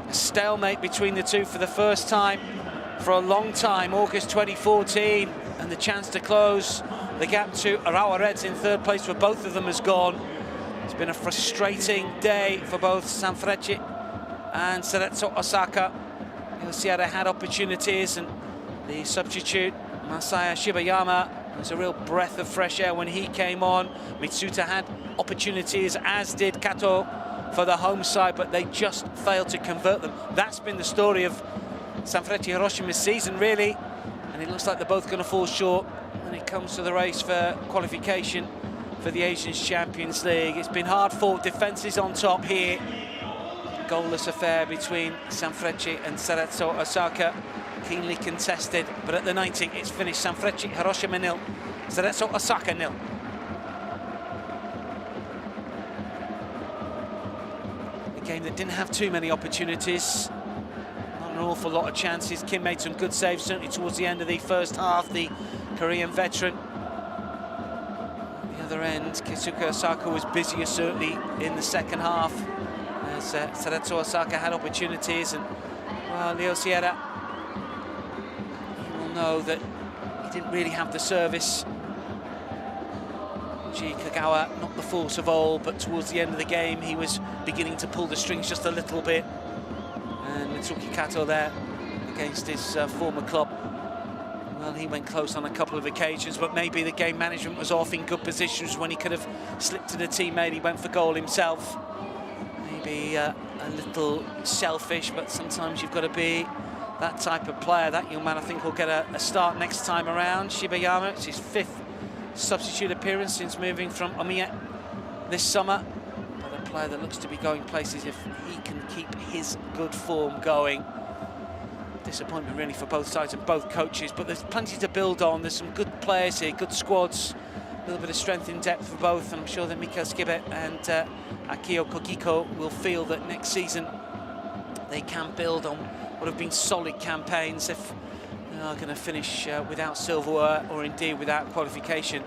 A stalemate between the two for the first time for a long time, August 2014, and the chance to close the gap to Arawa Reds in third place for both of them has gone. It's been a frustrating day for both Sanfrecce and Cerezo Osaka. Yasuda had opportunities, and the substitute Masaya Shibayama was a real breath of fresh air when he came on. Mitsuta had opportunities, as did Kato for the home side, but they just failed to convert them. That's been the story of Sanfrecce Hiroshima's season, really, and it looks like they're both going to fall short when it comes to the race for qualification for the Asian Champions League. It's been hard fought, defence is on top here. Goalless affair between Sanfrecce and Cerezo Osaka, keenly contested, but at the 90 it's finished. Sanfrecce Hiroshima 0, Cerezo Osaka 0. A game that didn't have too many opportunities, not an awful lot of chances. Kim made some good saves, certainly towards the end of the first half, the Korean veteran. At the other end, Keisuke Osaka was busier, certainly in the second half, as Cerezo Osaka had opportunities, and well, Leo Sierra, you will know that he didn't really have the service. Ji Kagawa, not the force of old, but towards the end of the game he was beginning to pull the strings just a little bit. And Mitsuki Kato there against his former club, well, he went close on a couple of occasions, but maybe the game management was off in good positions when he could have slipped to the teammate. He went for goal himself. Maybe a little selfish, but sometimes you've got to be that type of player. That young man, I think, will get a start next time around. Shibayama, it's his 5th substitute appearance since moving from Omiya this summer, but a player that looks to be going places if he can keep his good form going. Disappointment really for both sides and both coaches, but there's plenty to build on. There's some good players here, good squads, a little bit of strength in depth for both, and I'm sure that Mika Skibe and Akio Kogiko will feel that next season they can build on what have been solid campaigns if they are going to finish without silverware, or indeed without qualification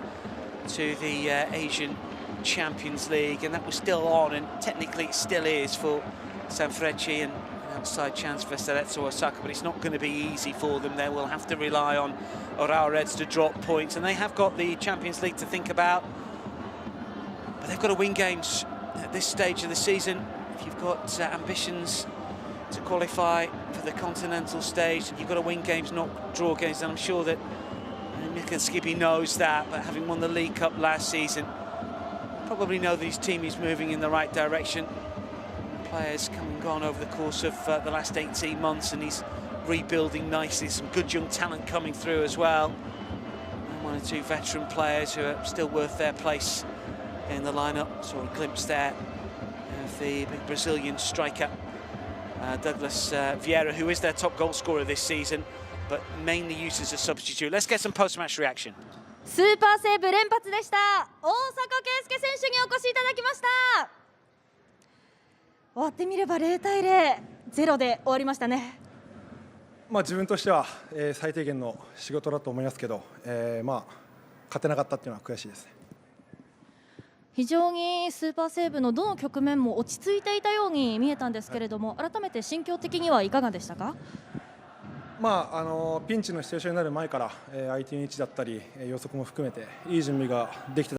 to the Asian Champions League. And that was still on, and technically it still is, for Sanfrecce, and an outside chance for Cerezo Osaka, but it's not going to be easy for them. They will have to rely on Urawa Reds to drop points, and they have got the Champions League to think about, but they've got to win games at this stage of the season. If you've got ambitions to qualify for the continental stage, you've got to win games, not draw games, and I'm sure that Mika Skibe knows that, but having won the League Cup last season, probably know that his team is moving in the right direction. Players come and gone over the course of the last 18 months, and he's rebuilding nicely. Some good young talent coming through as well, and 1 or 2 veteran players who are still worth their place in the lineup. Saw a glimpse there of the big Brazilian striker Douglas Vieira, who is their top goal scorer this season, but mainly used as a substitute. Let's get some post-match reaction. スーパーセーブ連発でした。大阪圭介選手にお越しいただきました。終わってみれば0対0、0で終わりましたね。自分としては、最低限の仕事だと思いますけど、勝てなかったっていうのは悔しいですね。非常にスーパーセーブのどの局面も落ち着いていたように見えたんですけれども、改めて心境的にはいかがでしたか？ピンチのシチュエーションになる前から、相手の位置だったり予測も含めていい準備ができて